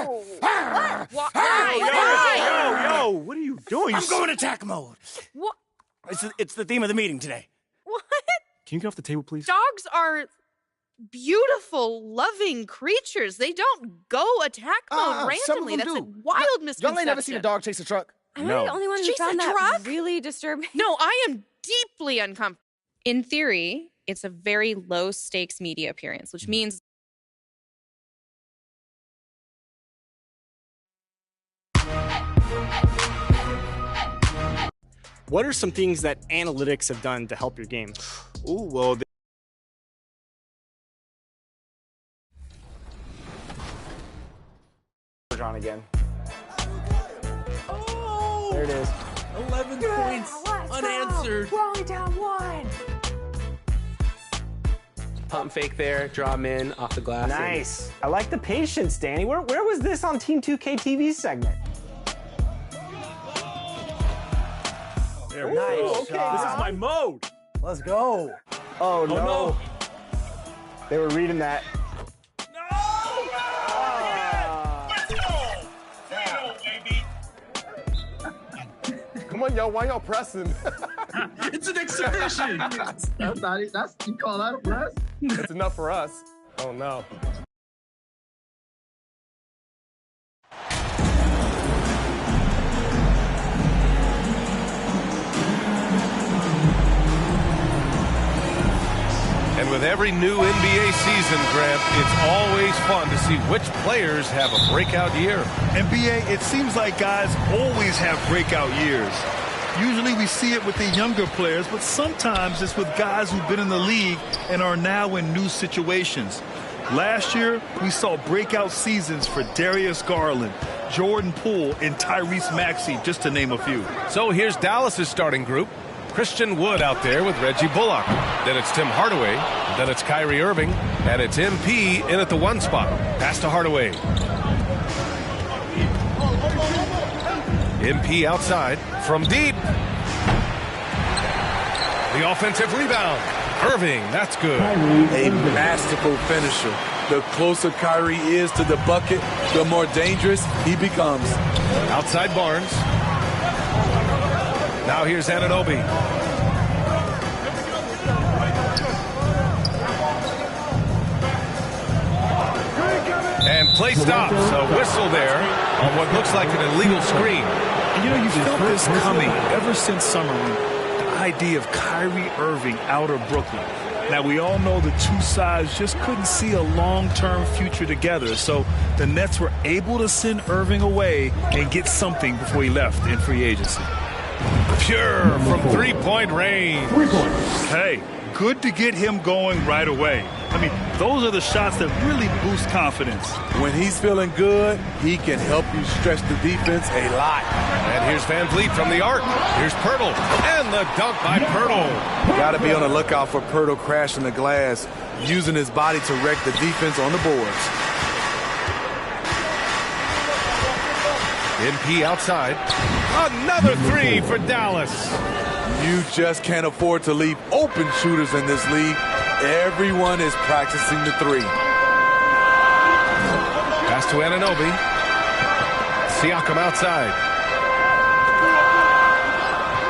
Why? Yo, what are you doing? I'm going attack mode. What? It's the theme of the meeting today. What? Can you get off the table, please? Dogs are beautiful, loving creatures. They don't go attack mode randomly. That's a wild misconception. Y'all ain't never seen a dog chase a truck? Am I the only one who Chase found a that truck? really disturbing? No, I am deeply uncomfortable. In theory, it's a very low stakes media appearance, which means What are some things that analytics have done to help your game? Ooh, well, On again. Oh! There it is. 11 points unanswered. We're only down 1. Pump fake there, draw him in off the glass. Nice. I like the patience, Danny. Where was this on Team 2K TV's segment? There we go. Okay, this is my mode. Let's go. Oh, no. They were reading that. Come on, y'all. Why y'all pressing? It's an exhibition. You call that a press? It's enough for us. Oh, no. And with every new NBA season, Grant, it's always fun to see which players have a breakout year. NBA, it seems like guys always have breakout years. Usually we see it with the younger players, but sometimes it's with guys who've been in the league and are now in new situations. Last year, we saw breakout seasons for Darius Garland, Jordan Poole, and Tyrese Maxey, just to name a few. So here's Dallas's starting group. Christian Wood out there with Reggie Bullock. Then it's Tim Hardaway. Then it's Kyrie Irving. And it's MP in at the 1 spot. Pass to Hardaway. MP outside from deep. The offensive rebound. Irving, that's good. A masterful finisher. The closer Kyrie is to the bucket, the more dangerous he becomes. Outside Barnes. Now here's Anunoby. And play stops. A whistle there on what looks like an illegal screen. And you know, you felt this coming ever since summer when the idea of Kyrie Irving out of Brooklyn. Now, we all know the two sides just couldn't see a long-term future together, so the Nets were able to send Irving away and get something before he left in free agency. Pure from three-point range. Hey, good to get him going right away. I mean, those are the shots that really boost confidence. When he's feeling good, he can help you stretch the defense a lot. And here's Van Vliet from the arc. Here's Pirtle. And the dunk by Pirtle. Got to be on the lookout for Pirtle crashing the glass, using his body to wreck the defense on the boards. MP outside. Another three for Dallas. You just can't afford to leave open shooters in this league. Everyone is practicing the three. Pass to Anunoby. Siakam outside.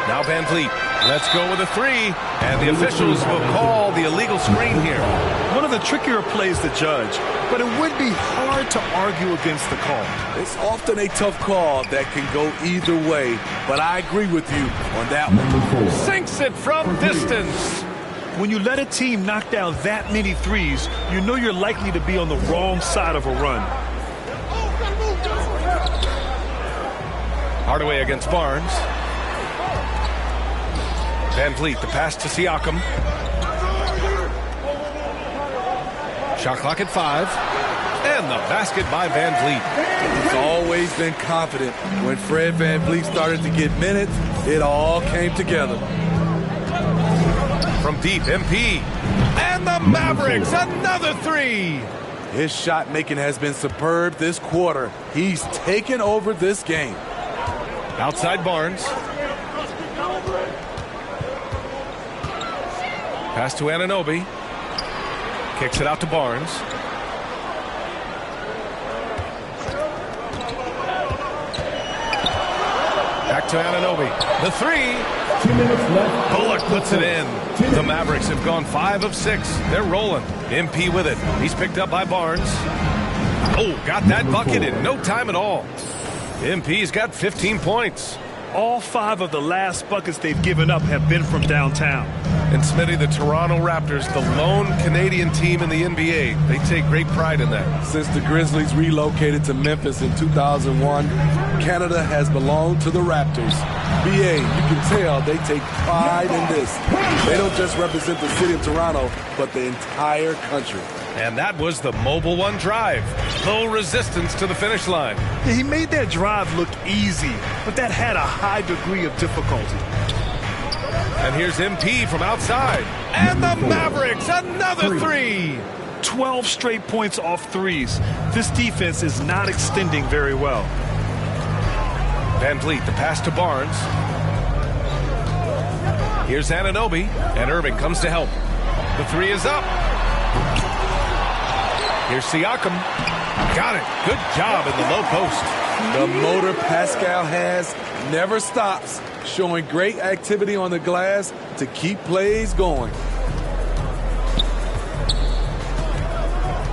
Now Van Vliet. Let's go with a three. And the officials will call the illegal screen here. One of the trickier plays to judge, but it would be hard to argue against the call. It's often a tough call that can go either way, but I agree with you on that one. Sinks it from distance. When you let a team knock down that many threes, you know you're likely to be on the wrong side of a run. Hardaway against Barnes. Van Vliet, the pass to Siakam. Shot clock at 5. And the basket by Van Vliet. He's always been confident. When Fred Van Vliet started to get minutes, it all came together. From deep, MP. And the Mavericks, another three. His shot making has been superb this quarter. He's taken over this game. Outside Barnes. Pass to Anunoby. Kicks it out to Barnes. to Anunoby. The three. Bullock puts it in. The Mavericks have gone 5 of 6. They're rolling. MP with it. He's picked up by Barnes. Oh, got that bucket in no time at all. MP's got 15 points. All 5 of the last buckets they've given up have been from downtown. And Smitty, the Toronto Raptors, the lone Canadian team in the NBA. They take great pride in that. Since the Grizzlies relocated to Memphis in 2001, Canada has belonged to the Raptors. BA, you can tell they take pride in this. They don't just represent the city of Toronto, but the entire country. And that was the Mobile One drive. Low resistance to the finish line. Yeah, he made that drive look easy, but that had a high degree of difficulty. And here's MP from outside. And the Mavericks, another three. 12 straight points off threes. This defense is not extending very well. Van Vliet, the pass to Barnes. Here's Anunoby, and Irving comes to help. The three is up. Here's Siakam. Got it. Good job in the low post. The motor Pascal has never stops, showing great activity on the glass to keep plays going.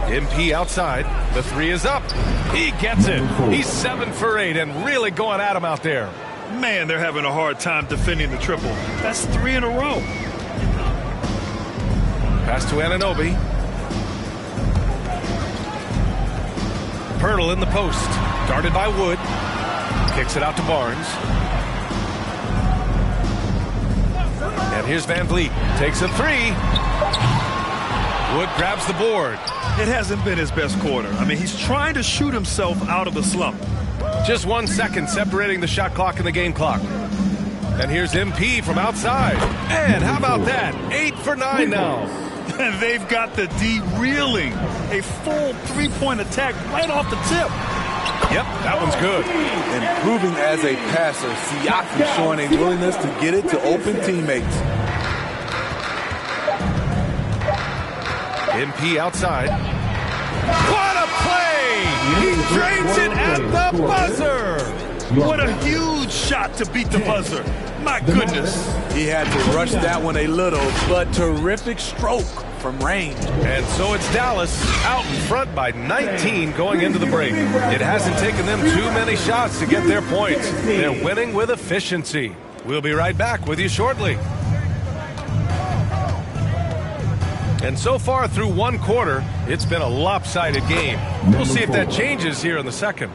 MP outside. The three is up. He gets it. He's 7 for 8 and really going at him out there. Man, they're having a hard time defending the triple. That's 3 in a row. Pass to Anunoby. Pirtle in the post. Guarded by Wood. Kicks it out to Barnes. And here's Van Vliet. Takes a three. Wood grabs the board. It hasn't been his best quarter. I mean, he's trying to shoot himself out of the slump. Just 1 second separating the shot clock and the game clock. And here's MP from outside. And how about that? 8 for 9 now. And they've got the D reeling. A full three-point attack right off the tip. Yep, that one's good. Improving as a passer, Siakam showing a willingness to get it to open teammates. MP outside. What a play! He drains it at the buzzer! What a huge shot to beat the buzzer. My goodness. He had to rush that one a little, but terrific stroke from range. And so it's Dallas out in front by 19 going into the break. It hasn't taken them too many shots to get their points. They're winning with efficiency. We'll be right back with you shortly. And so far through 1 quarter, it's been a lopsided game. We'll see if that changes here in the second.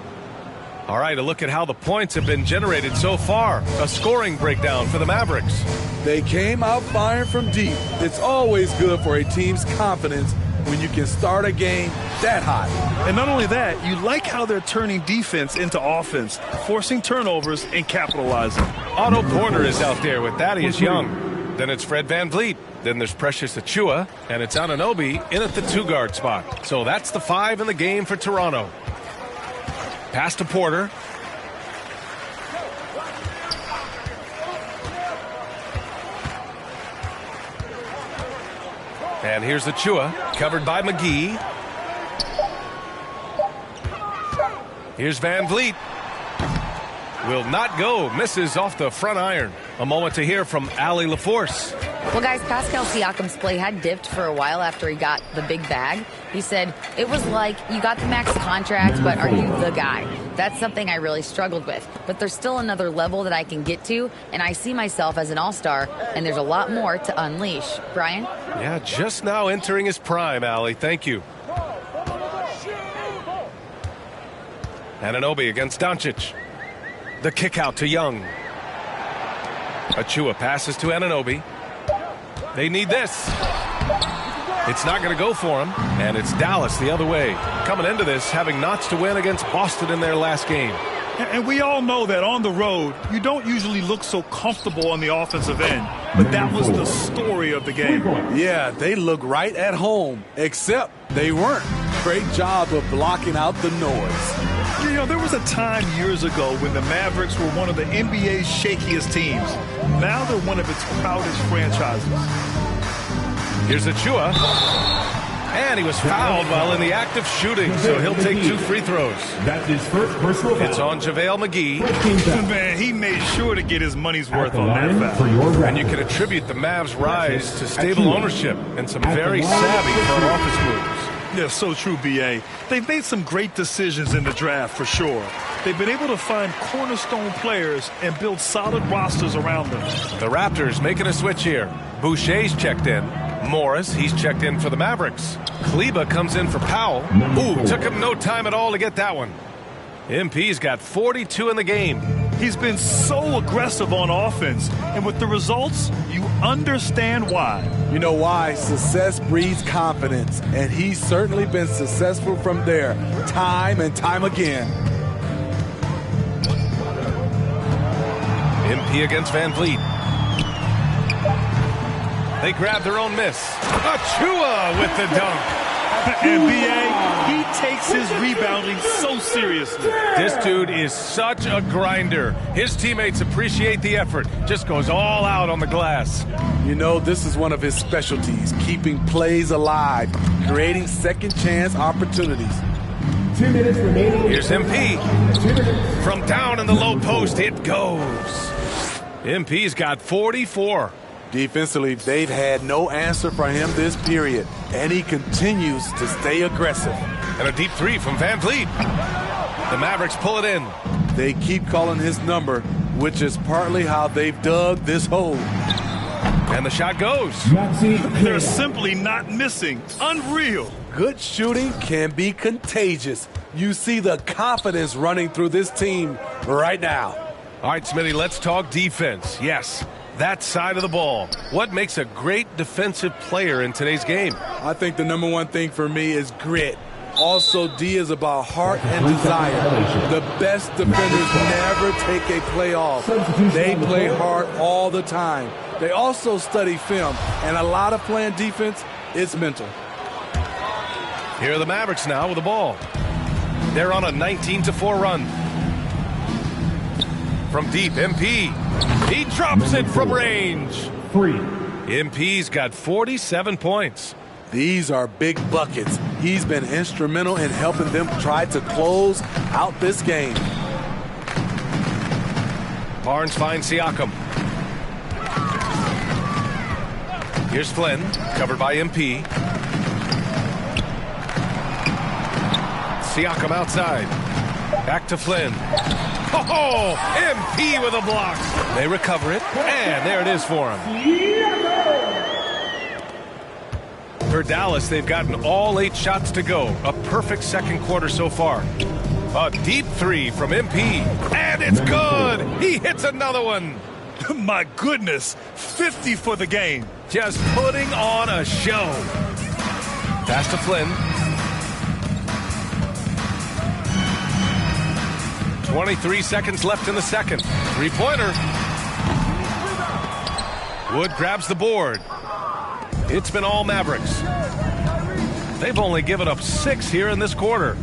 All right, a look at how the points have been generated so far. A scoring breakdown for the Mavericks. They came out firing from deep. It's always good for a team's confidence when you can start a game that hot. And not only that, you like how they're turning defense into offense, forcing turnovers and capitalizing. Otto Porter is out there with Thaddeus Young. Then it's Fred Van Vliet. Then there's Precious Achiuwa, and it's Anunoby in at the 2-guard spot. So that's the 5 in the game for Toronto. Pass to Porter. And here's Achiuwa, covered by McGee. Here's Van Vliet. Will not go, misses off the front iron. A moment to hear from Allie LaForce. Well, guys, Pascal Siakam's play had dipped for a while after he got the big bag. He said, it was like, you got the max contract, but are you the guy? That's something I really struggled with. But there's still another level that I can get to, and I see myself as an all-star, and there's a lot more to unleash. Brian? Yeah, just now entering his prime, Allie. Thank you. Anunoby against Doncic. The kick out to Young. Achiuwa passes to Anunoby. They need this. It's not going to go for him, and it's Dallas the other way. Coming into this, having knots to win against Boston in their last game. And we all know that on the road, you don't usually look so comfortable on the offensive end. But that was the story of the game. Yeah, they look right at home, except they weren't. Great job of blocking out the noise. You know, there was a time years ago when the Mavericks were one of the NBA's shakiest teams. Now they're one of its proudest franchises. Here's Achiuwa. And he was fouled while in the act of shooting, so he'll take 2 free throws. That's his first personal foul. It's on JaVale McGee. Man, he made sure to get his money's worth on that foul. And you can attribute the Mavs' rise to stable ownership and some very savvy front office moves. Yeah, so true, B.A. They've made some great decisions in the draft, for sure. They've been able to find cornerstone players and build solid rosters around them. The Raptors making a switch here. Boucher's checked in. Morris, he's checked in for the Mavericks. Kleba comes in for Powell. Ooh, took him no time at all to get that one. MP's got 42 in the game. He's been so aggressive on offense, and with the results, you understand why. You know why? Success breeds confidence, and he's certainly been successful from there, time and time again. MP against Van Vliet. They grab their own miss. Achua with the dunk. And B.A., he takes his rebounding so seriously. This dude is such a grinder. His teammates appreciate the effort. Just goes all out on the glass. You know, this is one of his specialties, keeping plays alive, creating second chance opportunities. 2 minutes remaining. Here's MP. From down in the low post, it goes. MP's got 44. Defensively, they've had no answer for him this period, and he continues to stay aggressive. And a deep 3 from Van Vliet. The Mavericks pull it in. They keep calling his number, which is partly how they've dug this hole. And the shot goes. They're simply not missing. Unreal. Good shooting can be contagious. You see the confidence running through this team right now. All right, Smitty, let's talk defense. Yes, that side of the ball. What makes a great defensive player in today's game? I think the number one thing for me is grit. Also, D is about heart and desire. The best defenders never take a play off. They play hard all the time. They also study film, and a lot of playing defense is mental. Here are the Mavericks now with the ball. They're on a 19-4 run. From deep, MP. He drops it from range. 3. MP's got 47 points. These are big buckets. He's been instrumental in helping them try to close out this game. Barnes finds Siakam. Here's Flynn, covered by MP. Siakam outside. Back to Flynn. Oh, MP with a block. They recover it, and there it is for him. For Dallas, they've gotten all 8 shots to go. A perfect second quarter so far. A deep 3 from MP, and it's good. He hits another one. My goodness, 50 for the game. Just putting on a show. Pass to Flynn. 23 seconds left in the second. 3-pointer. Wood grabs the board. It's been all Mavericks. They've only given up 6 here in this quarter.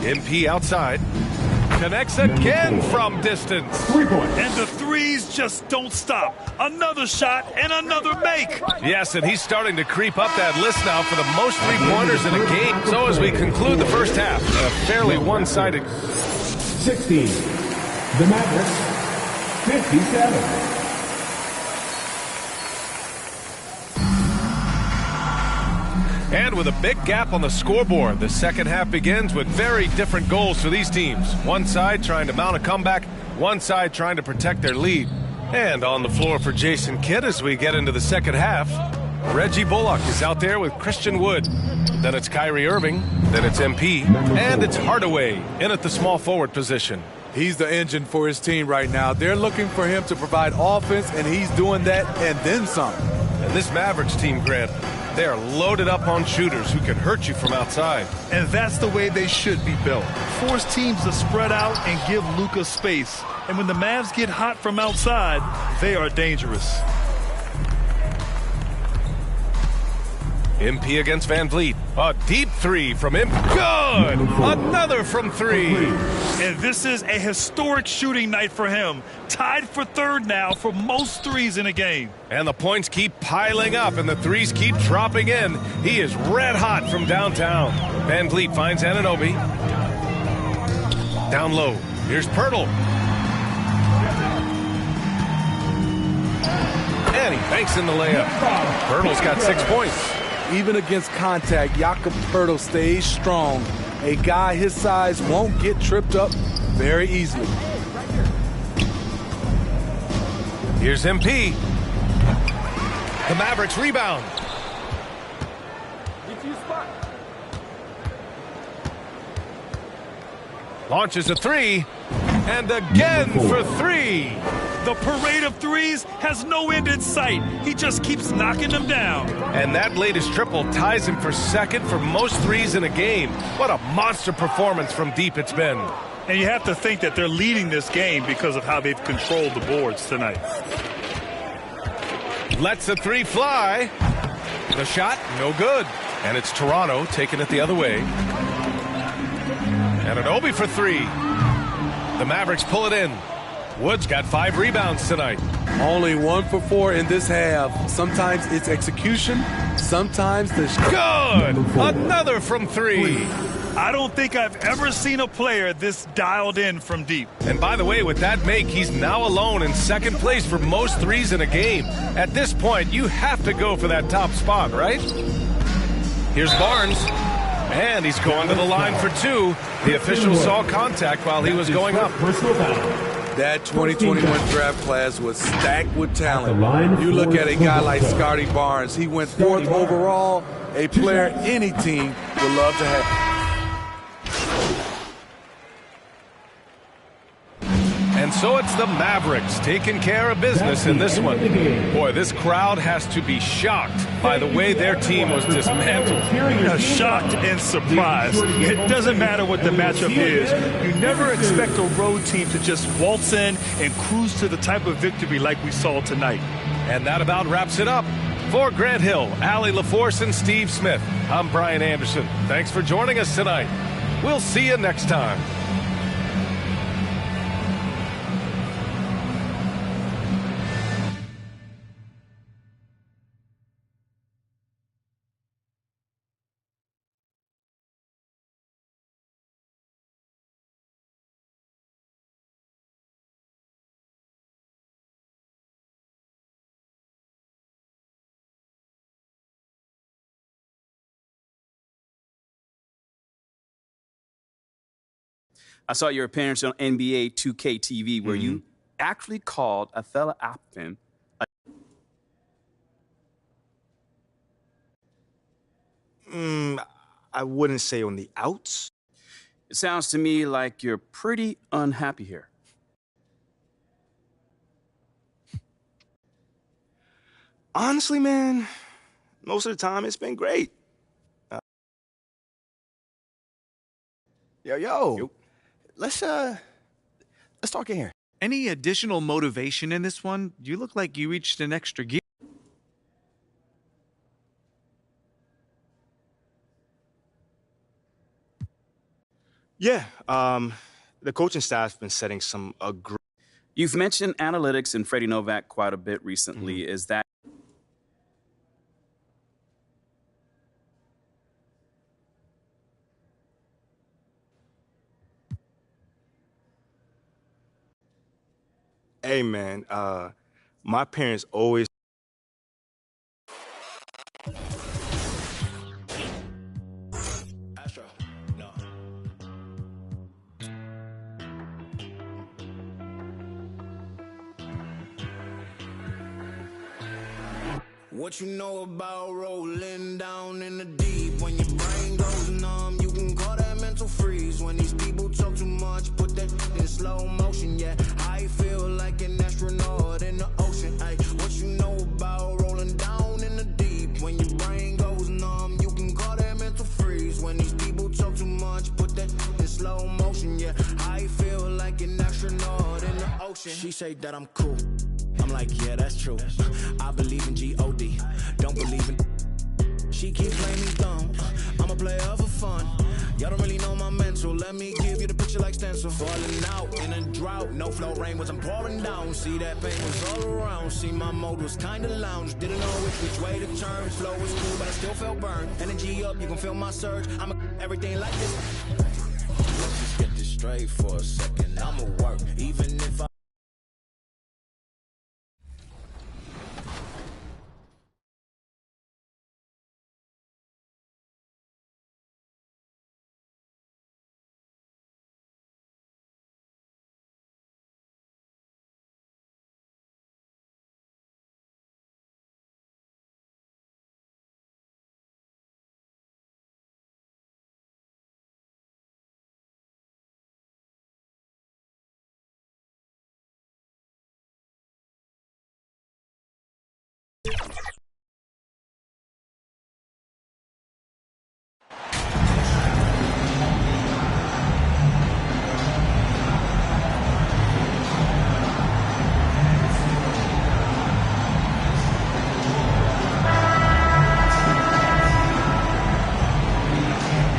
MP outside. Connects again from distance. 3-point. And the threes just don't stop. Another shot and another make. Yes, and he's starting to creep up that list now for the most 3-pointers in a game. So as we conclude the first half, a fairly one-sided. 16. The Mavericks, 57. And with a big gap on the scoreboard, the second half begins with very different goals for these teams. One side trying to mount a comeback, one side trying to protect their lead. And on the floor for Jason Kidd as we get into the second half, Reggie Bullock is out there with Christian Wood. Then it's Kyrie Irving, then it's MP, and it's Hardaway in at the small forward position. He's the engine for his team right now. They're looking for him to provide offense, and he's doing that and then some. And this Mavericks team, Grant, they are loaded up on shooters who can hurt you from outside. And that's the way they should be built. Force teams to spread out and give Luka space. And when the Mavs get hot from outside, they are dangerous. MP against Van Vliet. A deep three from him. Good! Another from three. And this is a historic shooting night for him. Tied for third now for most threes in a game. And the points keep piling up and the threes keep dropping in. He is red hot from downtown. Van Vliet finds Anunoby. Down low. Here's Poeltl. And he banks in the layup. Poeltl's got 6 points. Even against contact, Jakob Poeltl stays strong. A guy his size won't get tripped up very easily. Here's MP. The Mavericks rebound. Launches a three. And again for three. The parade of threes has no end in sight. He just keeps knocking them down. And that latest triple ties him for second for most threes in a game. What a monster performance from deep it's been. And you have to think that they're leading this game because of how they've controlled the boards tonight. Lets a three fly. The shot, no good. And it's Toronto taking it the other way. Anunoby for three. The Mavericks pull it in. Woods got 5 rebounds tonight. Only 1 for 4 in this half. Sometimes it's execution, sometimes the good. Another from three. I don't think I've ever seen a player this dialed in from deep. And by the way, with that make, he's now alone in second place for most threes in a game. At this point, you have to go for that top spot, right? Here's Barnes. And he's going to the line for 2. The official saw contact while he was going up. That 2021 draft class was stacked with talent. You look at a guy like Scotty Barnes. He went 4th overall, a player any team would love to have. And so it's the Mavericks taking care of business in this one. Boy, this crowd has to be shocked by the way their team was dismantled. Shocked and surprised. It doesn't matter what the matchup is. You never expect a road team to just waltz in and cruise to the type of victory like we saw tonight. And that about wraps it up. For Grant Hill, Allie LaForce, and Steve Smith, I'm Brian Anderson. Thanks for joining us tonight. We'll see you next time. I saw your appearance on NBA 2K TV where you actually called a fella Appin I wouldn't say on the outs. It sounds to me like you're pretty unhappy here. Honestly, man, most of the time it's been great. Yo. Let's talk in here. Any additional motivation in this one? You look like you reached an extra gear. Yeah, the coaching staff's been setting some You've mentioned analytics and Freddie Novak quite a bit recently. Is that Hey, man, my parents always... Astro, no. What you know about rolling down in the deep? When your brain goes numb, you can call that mental freeze. When these people talk too much, put that in slow motion, yeah. I feel like an astronaut in the ocean, ay. What you know about rolling down in the deep? When your brain goes numb, you can call that mental freeze. When these people talk too much, put that in slow motion, yeah. I feel like an astronaut in the ocean. She say that I'm cool. I'm like, yeah, that's true. I believe in G.O.D. Don't believe in... She keeps closer. Falling out in a drought, no flow, rain wasn't pouring down. See that pain was all around. See my mode was kinda lounge. Didn't know which way to turn. Flow was cool, but I still felt burned. Energy up, you can feel my surge. I'm everything like this. Let's just get this straight for a second. I'ma work, even if I.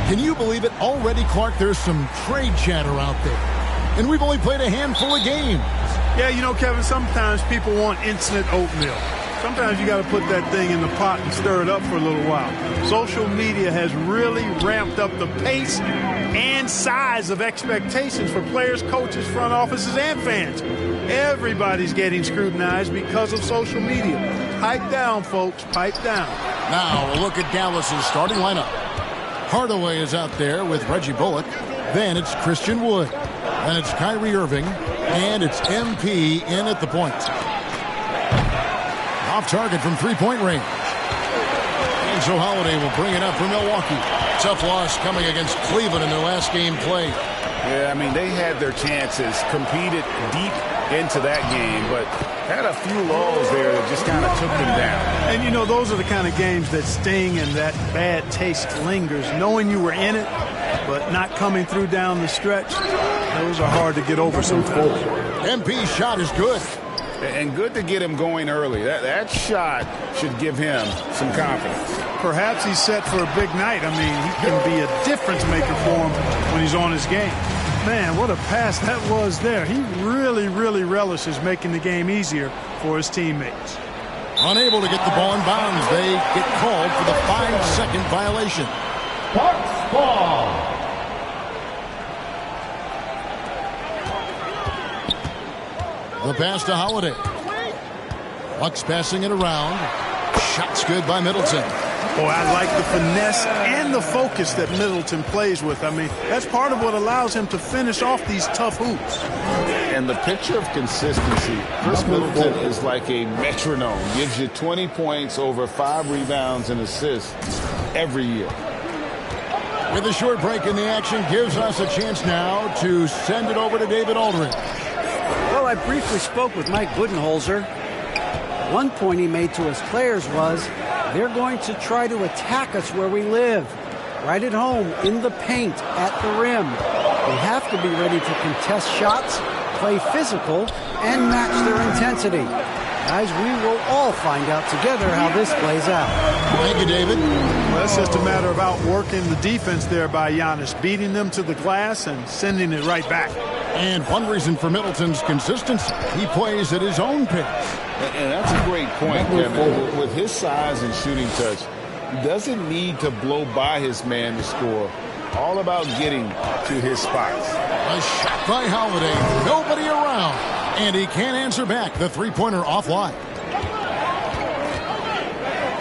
Can you believe it? Already, Clark, there's some trade chatter out there. And we've only played a handful of games. Yeah, you know, Kevin, sometimes people want instant oatmeal. Sometimes you got to put that thing in the pot and stir it up for a little while. Social media has really ramped up the pace and size of expectations for players, coaches, front offices, and fans. Everybody's getting scrutinized because of social media. Pipe down, folks. Pipe down. Now, a look at Dallas's starting lineup. Hardaway is out there with Reggie Bullock. Then it's Christian Wood. Then it's Kyrie Irving. And it's MP in at the point. Off target from three-point range. And so Holiday will bring it up for Milwaukee. Tough loss coming against Cleveland in their last game played. Yeah, I mean, they had their chances, competed deep into that game, but had a few lulls there that just kind of took them down. And, you know, those are the kind of games that sting and that bad taste lingers. Knowing you were in it, but not coming through down the stretch, those are hard to get over sometimes. MP's shot is good. And good to get him going early. That shot should give him some confidence. Perhaps he's set for a big night. I mean, he can be a difference maker for him when he's on his game. Man, what a pass that was there. He really, really relishes making the game easier for his teammates. Unable to get the ball in bounds. They get called for the 5-second violation. Bucks ball. The pass to Holiday. Bucks passing it around. Shot's good by Middleton. Boy, I like the finesse and the focus that Middleton plays with. I mean, that's part of what allows him to finish off these tough hoops. And the picture of consistency, Chris Middleton is like a metronome. Gives you 20 points, over 5 rebounds and assists every year. With a short break in the action, gives us a chance now to send it over to David Aldridge. Well, I briefly spoke with Mike Budenholzer. One point he made to his players was, they're going to try to attack us where we live, right at home, in the paint, at the rim. They have to be ready to contest shots, play physical, and match their intensity. Guys, we will all find out together how this plays out. Thank you, David. Well, it's just a matter of outworking the defense there by Giannis, beating them to the glass and sending it right back. And one reason for Middleton's consistency, he plays at his own pace. And that's a great point, Kevin. With his size and shooting touch, he doesn't need to blow by his man to score. All about getting to his spots. A shot by Holiday. Nobody around. And he can't answer back. The three-pointer offline.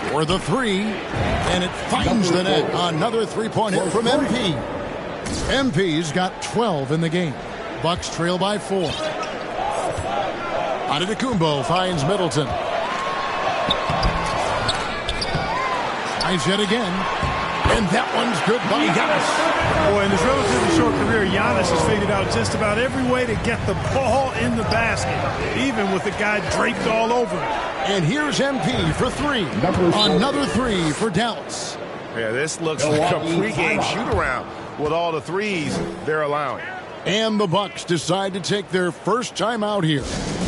For the three. And it finds the net. Another three-point hit from MP. MP's got 12 in the game. Bucks trail by 4. Antetokounmpo finds Middleton. Tries yet again. And that one's good by Giannis. Boy, in his relatively short career, Giannis has figured out just about every way to get the ball in the basket, even with the guy draped all over him. And here's MP for 3. Another 3 for Dallas. Yeah, this looks like a pregame shoot-around with all the threes they're allowing. And the Bucks decide to take their first time out here.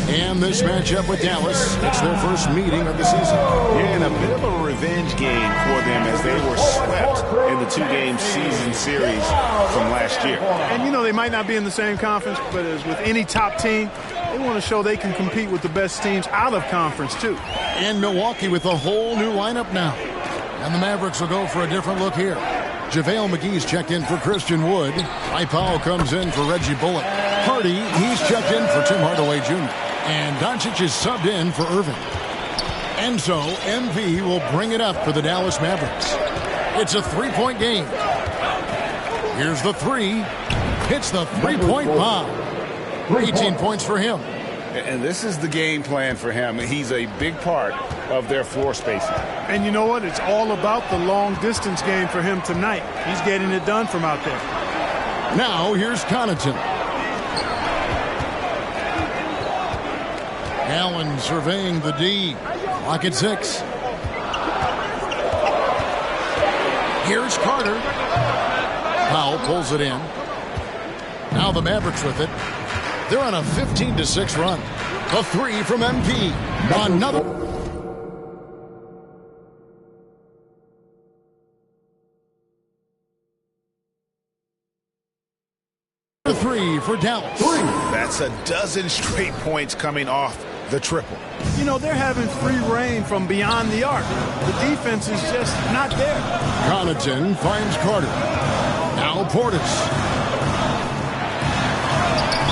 And this matchup with Dallas, it's their first meeting of the season. Yeah, and a bit of a revenge game for them as they were swept in the the two-game season series from last year. And, you know, they might not be in the same conference, but as with any top team, they want to show they can compete with the best teams out of conference, too. And Milwaukee with a whole new lineup now. And the Mavericks will go for a different look here. JaVale McGee's checked in for Christian Wood. Powell comes in for Reggie Bullock. Hardy, he's checked in for Tim Hardaway Jr. And Doncic is subbed in for Irving. And so MP will bring it up for the Dallas Mavericks. It's a three-point game. Here's the three. Hits the three-point bomb. 18 points for him. And this is the game plan for him. He's a big part of their floor spacing. And you know what? It's all about the long-distance game for him tonight. He's getting it done from out there. Now here's Connaughton. Allen surveying the D. Clock at 6. Here's Carter. Powell pulls it in. Now the Mavericks with it. They're on a 15-6 run. A three from MP. Another. Three for Dallas. That's a dozen straight points coming off the triple. You know, they're having free reign from beyond the arc. The defense is just not there. Connaughton finds Carter. Now Portis.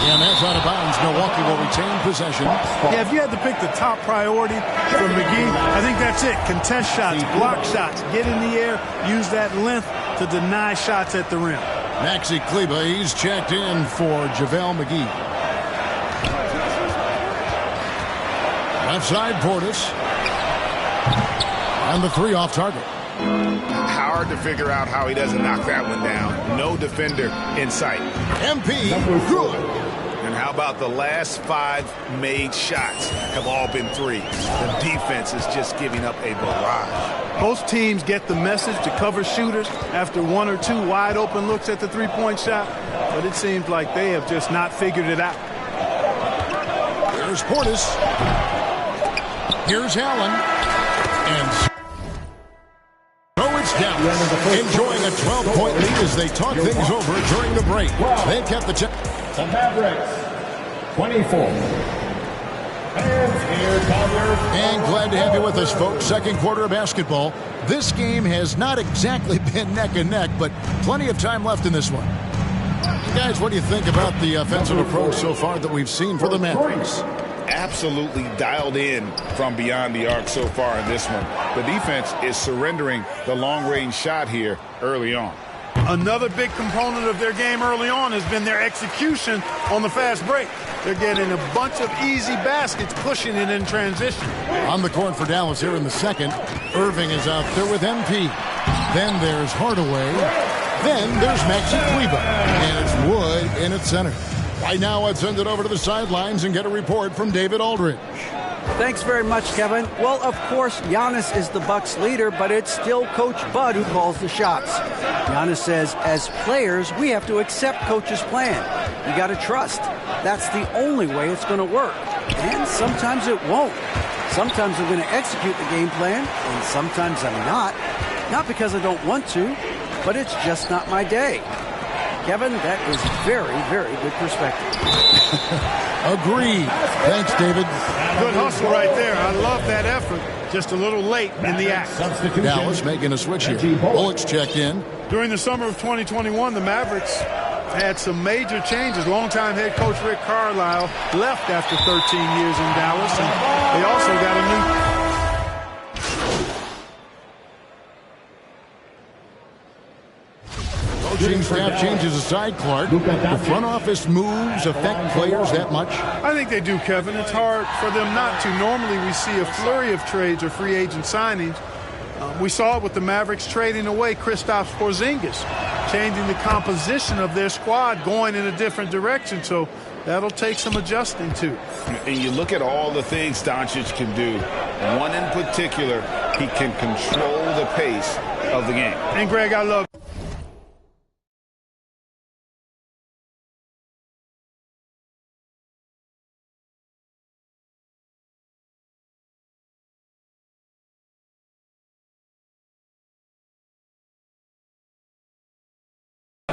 And that's out of bounds. Milwaukee will retain possession. Yeah, if you had to pick the top priority for McGee, I think that's it. Contest shots, block shots, get in the air, use that length to deny shots at the rim. Maxi Kleber, he's checked in for JaVale McGee. Left side, Portis. And the three off target. Hard to figure out how he doesn't knock that one down. No defender in sight. MP, good. And how about the last 5 made shots have all been threes? The defense is just giving up a barrage. Most teams get the message to cover shooters after 1 or 2 wide open looks at the three-point shot, but it seems like they have just not figured it out. Here's Portis. Here's Allen. And so it's Dallas enjoying a 12-point lead as they talk things over during the break. They kept the check. The Mavericks, 24. And glad to have you with us, folks. Second quarter of basketball. This game has not exactly been neck and neck, but plenty of time left in this one. You guys, what do you think about the offensive approach so far that we've seen for the Mavericks? Absolutely dialed in from beyond the arc so far in this one. The defense is surrendering the long-range shot here early on. Another big component of their game early on has been their execution on the fast break. They're getting a bunch of easy baskets, pushing it in transition. On the court for Dallas here in the second. Irving is out there with MP. Then there's Hardaway. Then there's Maxi Kleber. And it's Wood in at center. Right now, let's send it over to the sidelines and get a report from David Aldridge. Thanks very much, Kevin. Well, of course, Giannis is the Bucks leader, but it's still Coach Bud who calls the shots. Giannis says, as players, we have to accept Coach's plan. You got to trust. That's the only way it's going to work. And sometimes it won't. Sometimes I'm going to execute the game plan, and sometimes I'm not. Not because I don't want to, but it's just not my day. Kevin, that is very, very good perspective. Agreed. Thanks, David. Good hustle right there. I love that effort. Just a little late in the act. Dallas making a switch here. Bullock's checked in. During the summer of 2021, the Mavericks had some major changes. Longtime head coach Rick Carlisle left after 13 years in Dallas, and they also got a new coaching staff changes aside, Clark. The front office moves affect players that much? I think they do, Kevin. It's hard for them not to. Normally we see a flurry of trades or free agent signings. We saw it with the Mavericks trading away Kristaps Porzingis, changing the composition of their squad, going in a different direction. So that'll take some adjusting to. And you look at all the things Doncic can do. One in particular, he can control the pace of the game. And Greg, I love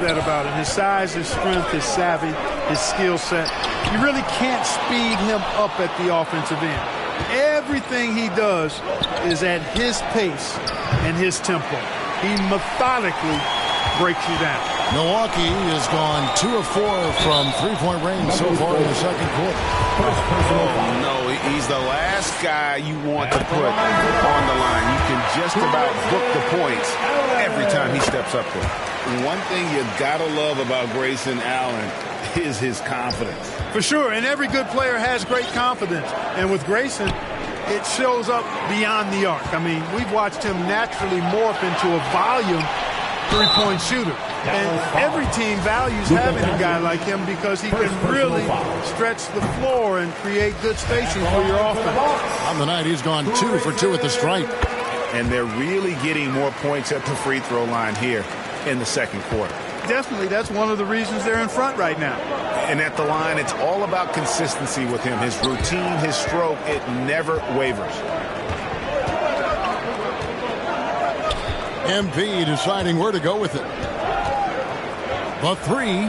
that about him. His size, his strength, his savvy, his skill set. You really can't speed him up at the offensive end. Everything he does is at his pace and his tempo. He methodically breaks you down. Milwaukee has gone 2 of 4 from three-point range so far in the second quarter. No, he's the last guy you want to put on the line. You can just about book the points every time he steps up there. One thing you gotta love about Grayson Allen is his confidence. For sure, and every good player has great confidence. And with Grayson, it shows up beyond the arc. I mean, we've watched him naturally morph into a volume three-point shooter. And every team values having a guy like him because he can really stretch the floor and create good spacing for your offense. On the night, he's gone 2 for 2 at the stripe. And they're really getting more points at the free throw line here in the second quarter. Definitely, that's one of the reasons they're in front right now. And at the line, it's all about consistency with him. His routine, his stroke, it never wavers. MP deciding where to go with it. The three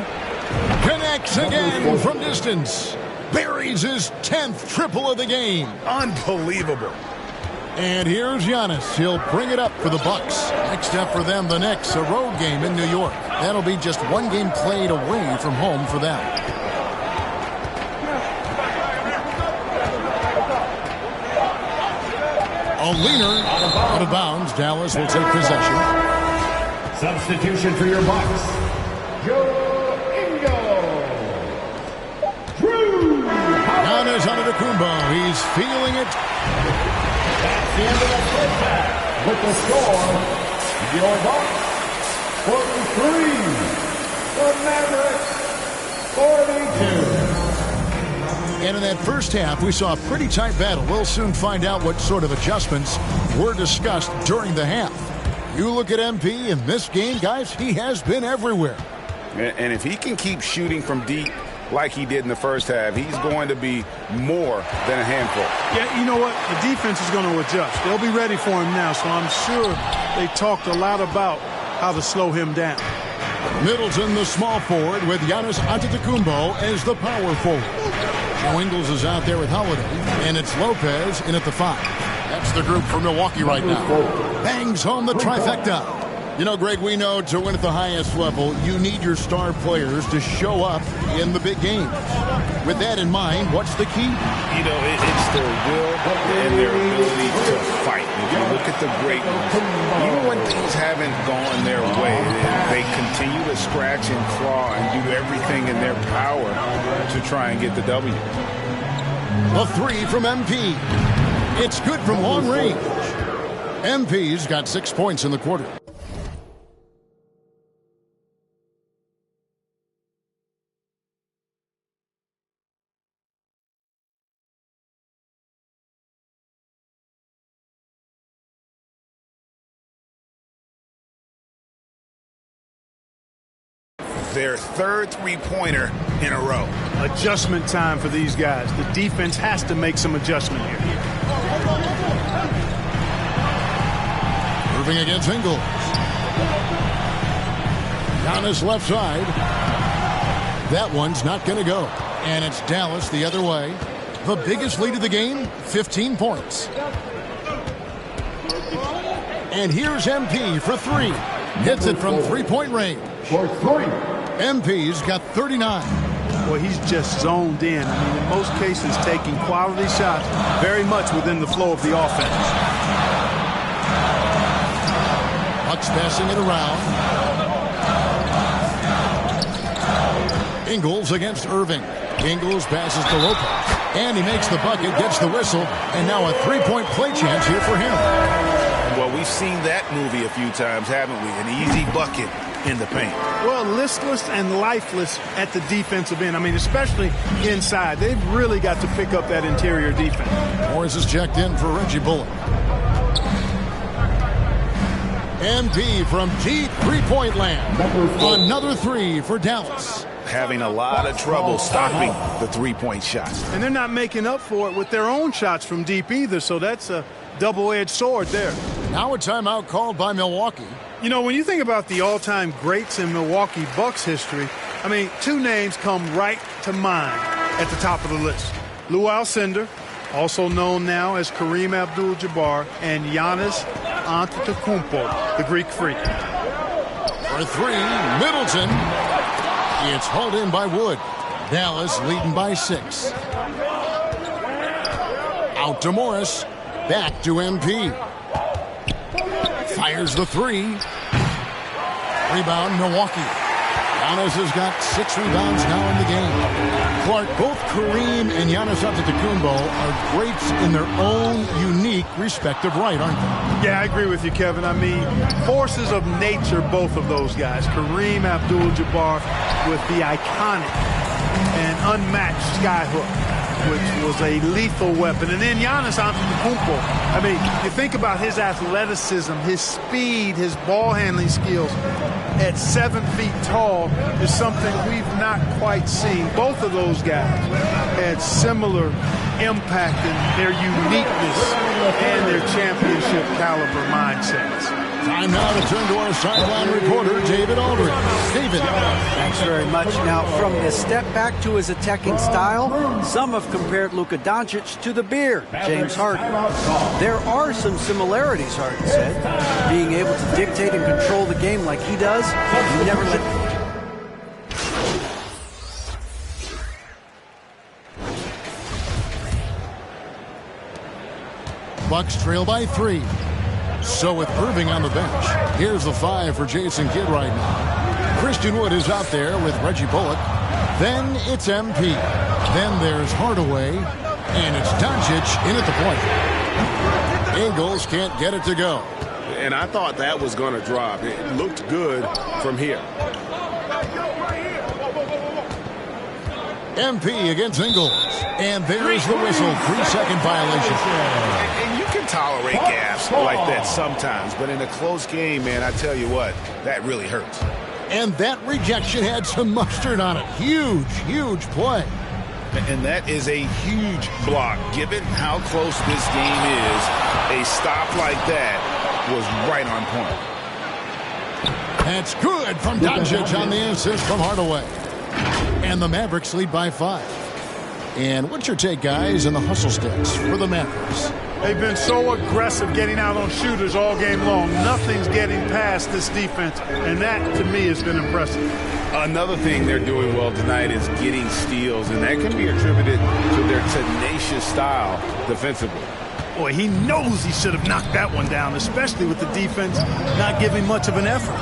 connects again from distance. Buries his 10th triple of the game. Unbelievable. And here's Giannis. He'll bring it up for the Bucks. Next up for them, the Knicks, a road game in New York. That'll be just one game played away from home for them. A leaner out of bounds. Dallas will take possession. Substitution for your Bucks. Joe Ingles. Drew. Giannis Antetokounmpo. He's feeling it. That's the end of the first half. With the score, your Bucks 43, the Mavericks 42. And in that first half, we saw a pretty tight battle. We'll soon find out what sort of adjustments were discussed during the half. You look at MP in this game, guys, he has been everywhere. And if he can keep shooting from deep like he did in the first half, he's going to be more than a handful. Yeah, you know what? The defense is going to adjust. They'll be ready for him now, so I'm sure they talked a lot about how to slow him down. Middleton, the small forward, with Giannis Antetokounmpo as the power forward. Joe Ingles is out there with Holiday, and it's Lopez in at the 5. That's the group for Milwaukee right now. Bangs home the trifecta. You know, Greg, we know to win at the highest level, you need your star players to show up in the big games. With that in mind, what's the key? You know, it's their will and their ability to fight. If you look at the great ones, even when things haven't gone their way, they continue to scratch and claw and do everything in their power to try and get the W. A 3 from MP. It's good from long range. MP's got 6 points in the quarter. Their third three-pointer in a row. Adjustment time for these guys. The defense has to make some adjustment here. Irving against Ingles. Giannis left side. That one's not going to go. And it's Dallas the other way. The biggest lead of the game, 15 points. And here's MP for 3. Hits it from three-point range. For 3. MP's got 39. Well, he's just zoned in. I mean, in most cases, taking quality shots very much within the flow of the offense. Bucks passing it around. Ingles against Irving. Ingles passes to Lopez. And he makes the bucket, gets the whistle, and now a three-point play chance here for him. Well, we've seen that movie a few times, haven't we? An easy bucket in the paint. Well, listless and lifeless at the defensive end. I mean, especially inside. They've really got to pick up that interior defense. Morris is checked in for Reggie Bullock. MP from deep three-point land. Another 3 for Dallas. Having a lot of trouble stopping the three-point shots. And they're not making up for it with their own shots from deep either, so that's a double-edged sword there. Now a timeout called by Milwaukee. You know, when you think about the all-time greats in Milwaukee Bucks history, I mean, two names come right to mind at the top of the list. Lou Alcindor, also known now as Kareem Abdul-Jabbar, and Giannis Antetokounmpo, the Greek Freak. For three, Middleton. It's hauled in by Wood. Dallas leading by 6. Out to Morris. Back to MP. Fires the 3. Rebound, Milwaukee. Giannis has got 6 rebounds now in the game. Clark, both Kareem and Giannis Antetokounmpo are greats in their own unique respective right, aren't they? Yeah, I agree with you, Kevin. I mean, forces of nature, both of those guys. Kareem Abdul-Jabbar with the iconic and unmatched skyhook, which was a lethal weapon. And then Giannis Antetokounmpo. I mean, you think about his athleticism, his speed, his ball handling skills at 7 feet tall is something we've not quite seen. Both of those guys had similar impact in their uniqueness and their championship caliber mindsets. Time now to turn to our sideline reporter, David Aldridge. David. Thanks very much. Now, from his step back to his attacking style, some have compared Luka Doncic to the Beard, James Harden. There are some similarities, Harden said. Being able to dictate and control the game like he does, he never let... Bucks trail by 3. So with Irving on the bench, here's the 5 for Jason Kidd right now. Christian Wood is out there with Reggie Bullock. Then it's MP. Then there's Hardaway. And it's Doncic in at the point. Ingles can't get it to go. And I thought that was going to drop. It looked good from here. MP against Ingles. And there's the whistle. 3-second violation. And you can tolerate gaps like that sometimes, but in a close game, man, I tell you what, that really hurts. And that rejection had some mustard on it. Huge, huge play. And that is a huge block. Given how close this game is, a stop like that was right on point. That's good from Doncic on the assist from Hardaway. And the Mavericks lead by 5. And what's your take, guys, in the hustle sticks for the Mavericks? They've been so aggressive getting out on shooters all game long. Nothing's getting past this defense, and that, to me, has been impressive. Another thing they're doing well tonight is getting steals, and that can be attributed to their tenacious style defensively. Boy, he knows he should have knocked that one down, especially with the defense not giving much of an effort.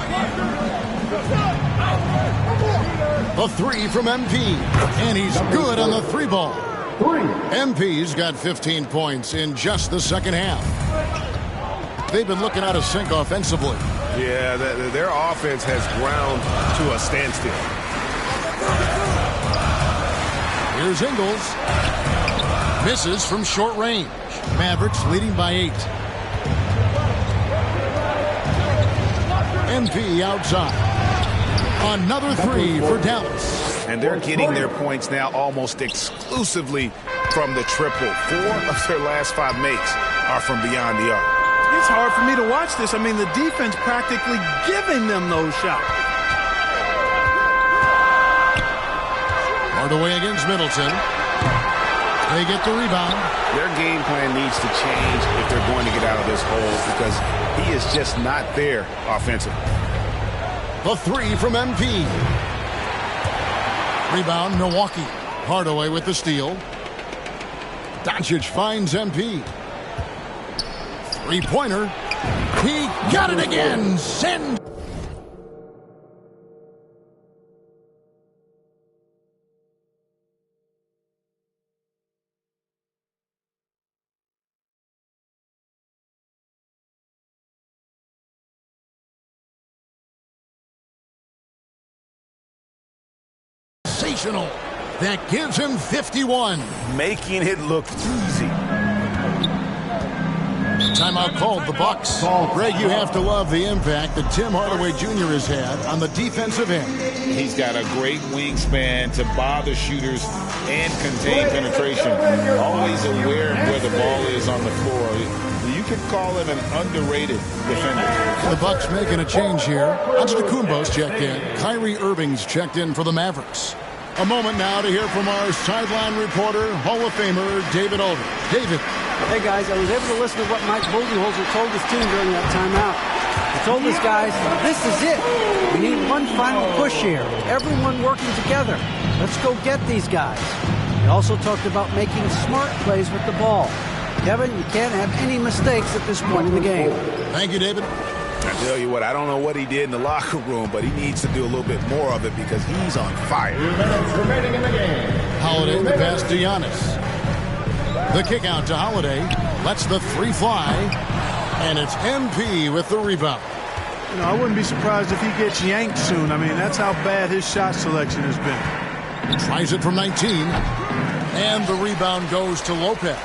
A 3 from MP, and he's good on the 3 ball. MP's got 15 points in just the second half. They've been looking out of sync offensively. Yeah, their offense has ground to a standstill. Here's Ingles. Misses from short range. Mavericks leading by 8. MP outside. Another 3 for Dallas. And they're getting their points now almost exclusively from the triple. 4 of their last 5 makes are from beyond the arc. It's hard for me to watch this. I mean, the defense practically giving them those shots. Hardaway against Middleton. They get the rebound. Their game plan needs to change if they're going to get out of this hole because he is just not there offensively. The 3 from MP. Rebound, Milwaukee. Hardaway with the steal. Doncic finds MP. 3-pointer. He got it again. Send. Sensational. That gives him 51. Making it look easy. Timeout called the Bucks. Greg, you have to love the impact that Tim Hardaway Jr. has had on the defensive end. He's got a great wingspan to bother shooters and contain penetration. Always aware of where the ball is on the floor. You could call him an underrated defender. The Bucks making a change here. Antetokounmpo's checked in. Kyrie Irving's checked in for the Mavericks. A moment now to hear from our sideline reporter, Hall of Famer David Aldridge. David. Hey, guys, I was able to listen to what Mike Budenholzer told his team during that timeout. He told his guys, this is it. We need one final push here. Everyone working together. Let's go get these guys. He also talked about making smart plays with the ball. Kevin, you can't have any mistakes at this point in the game. Thank you, David. I tell you what, I don't know what he did in the locker room, but he needs to do a little bit more of it because he's on fire. 2 minutes remaining in the game. Holiday the pass to Giannis. The kick out to Holiday. Lets the three fly. And it's MP with the rebound. You know, I wouldn't be surprised if he gets yanked soon. I mean, that's how bad his shot selection has been. Tries it from 19. And the rebound goes to Lopez.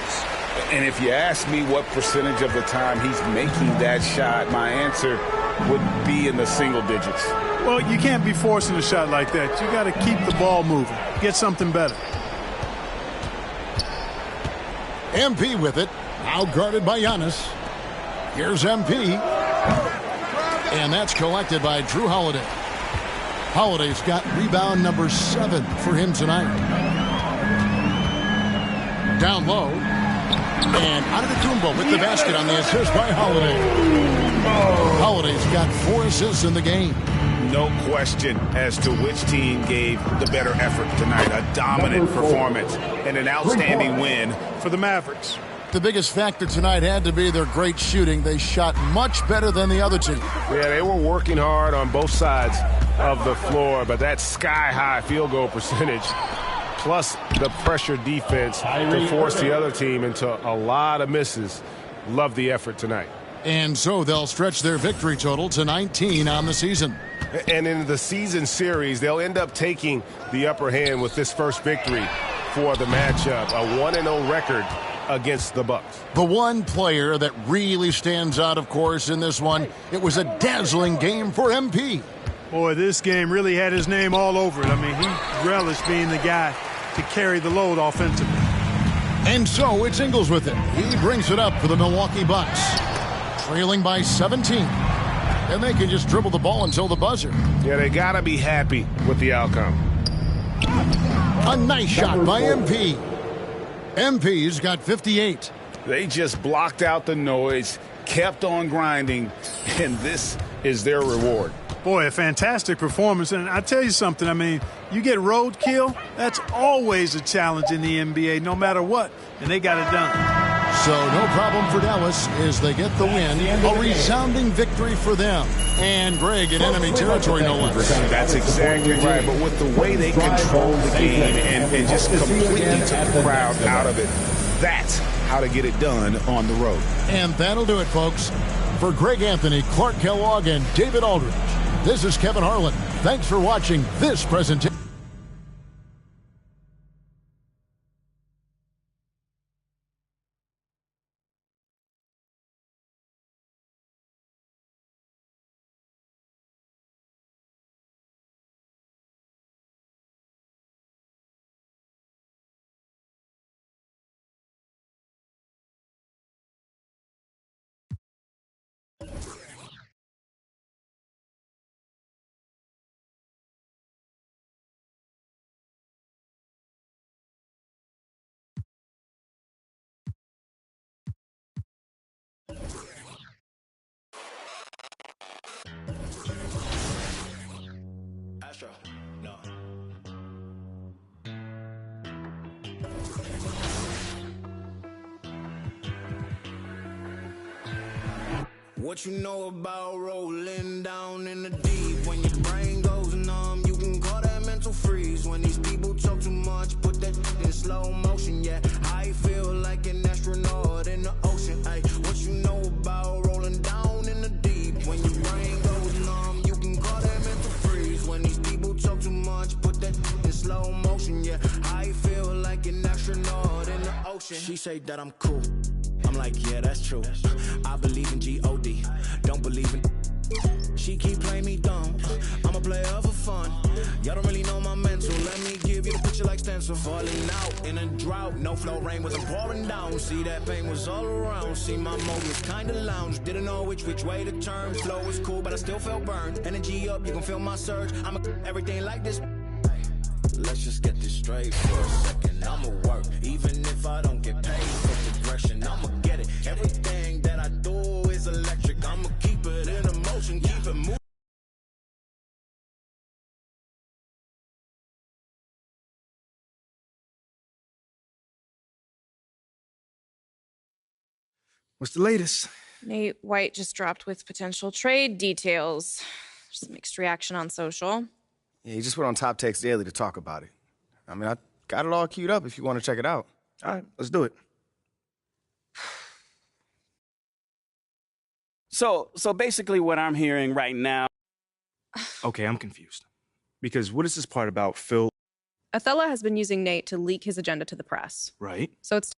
And if you ask me what percentage of the time he's making that shot, my answer would be in the single digits. Well, you can't be forcing a shot like that. You got to keep the ball moving. Get something better. MP with it. Now guarded by Giannis. Here's MP. And that's collected by Drew Holiday. Holiday's got rebound number 7 for him tonight. Down low. And Antetokounmpo with the basket on the assist by Holiday. Holiday's got 4 assists in the game. No question as to which team gave the better effort tonight. A dominant performance and an outstanding win for the Mavericks. The biggest factor tonight had to be their great shooting. They shot much better than the other team. Yeah, they were working hard on both sides of the floor, but that sky-high field goal percentage plus the pressure defense to force the other team into a lot of misses. Love the effort tonight. And so they'll stretch their victory total to 19 on the season. And in the season series, they'll end up taking the upper hand with this first victory for the matchup. A 1-0 record against the Bucks. The one player that really stands out, of course, in this one, it was a dazzling game for MP. Boy, this game really had his name all over it. I mean, he relished being the guy to carry the load offensively. And so it's Ingles with it. He brings it up for the Milwaukee Bucks. Trailing by 17. And they can just dribble the ball until the buzzer. Yeah, they got to be happy with the outcome. A nice shot by MP. MP's got 58. They just blocked out the noise, kept on grinding, and this is their reward. Boy, a fantastic performance. And I tell you something, I mean, you get roadkill, that's always a challenge in the NBA, no matter what. And they got it done. So no problem for Dallas as they get the win. A resounding victory for them. And Greg in enemy territory, no less. That's exactly right. But with the way they controlled the game and just completely took the crowd out of it, that's how to get it done on the road. And that'll do it, folks. For Greg Anthony, Clark Kellogg, and David Aldridge, this is Kevin Harlan. Thanks for watching this presentation. Astro, no. What you know about rolling down in the deep? When your brain goes numb, you can call that mental freeze. When these people talk too much, put that in slow motion. Yeah, I feel like an astronaut in the ocean. Ay, what you know about rolling down in the deep? When your brain goes numb, you can call that mental freeze. When these people talk too much, put that in slow motion. Yeah, I feel like an astronaut in the ocean. She say that I'm cool. I'm like, yeah, that's true. I believe in G-O-D, don't believe in. She keep playing me dumb. I'm a player for fun. Y'all don't really know my mental. Let me give you the picture like stencil. worse of falling out in a drought. No flow, rain wasn't pouring down. See, that pain was all around. See, my mode was kinda lounge. Didn't know which way to turn. Flow was cool, but I still felt burned. Energy up, you can feel my surge. I'm everything like this. Let's just get this straight for a second. I'ma work, even if I don't get paid for progression. I'ma get it. Everything that I do is electric. I'ma keep it in motion, keep it moving. What's the latest? Nate White just dropped with potential trade details. There's some mixed reaction on social. Yeah, he just went on Top Takes Daily to talk about it. I mean, I got it all queued up if you want to check it out. All right, let's do it. So basically what I'm hearing right now. Okay, I'm confused. Because what is this part about Phil? Othello has been using Nate to leak his agenda to the press. Right. So it's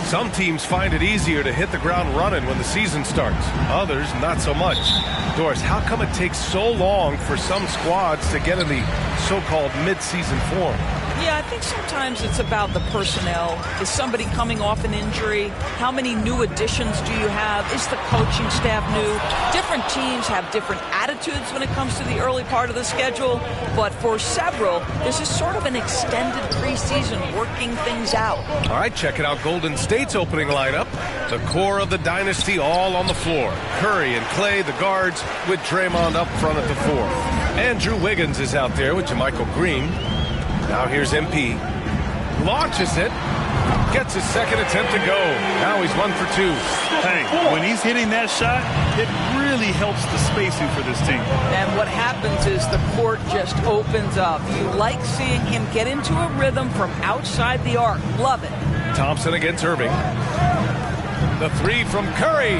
Some teams find it easier to hit the ground running when the season starts. Others, not so much. Doris, how come it takes so long for some squads to get in the so-called mid-season form? Yeah, I think sometimes it's about the personnel. Is somebody coming off an injury? How many new additions do you have? Is the coaching staff new? Different teams have different attitudes when it comes to the early part of the schedule. But for several, this is sort of an extended preseason working things out. All right, check it out. Golden State's opening lineup. The core of the dynasty all on the floor. Curry and Clay, the guards, with Draymond up front at the 4. Andrew Wiggins is out there with JaMychal Green. Now here's MP. Launches it. Gets his second attempt to go. Now he's 1 for 2. Hey, when he's hitting that shot, it really helps the spacing for this team. And what happens is the court just opens up. You like seeing him get into a rhythm from outside the arc. Love it. Thompson against Irving. The 3 from Curry.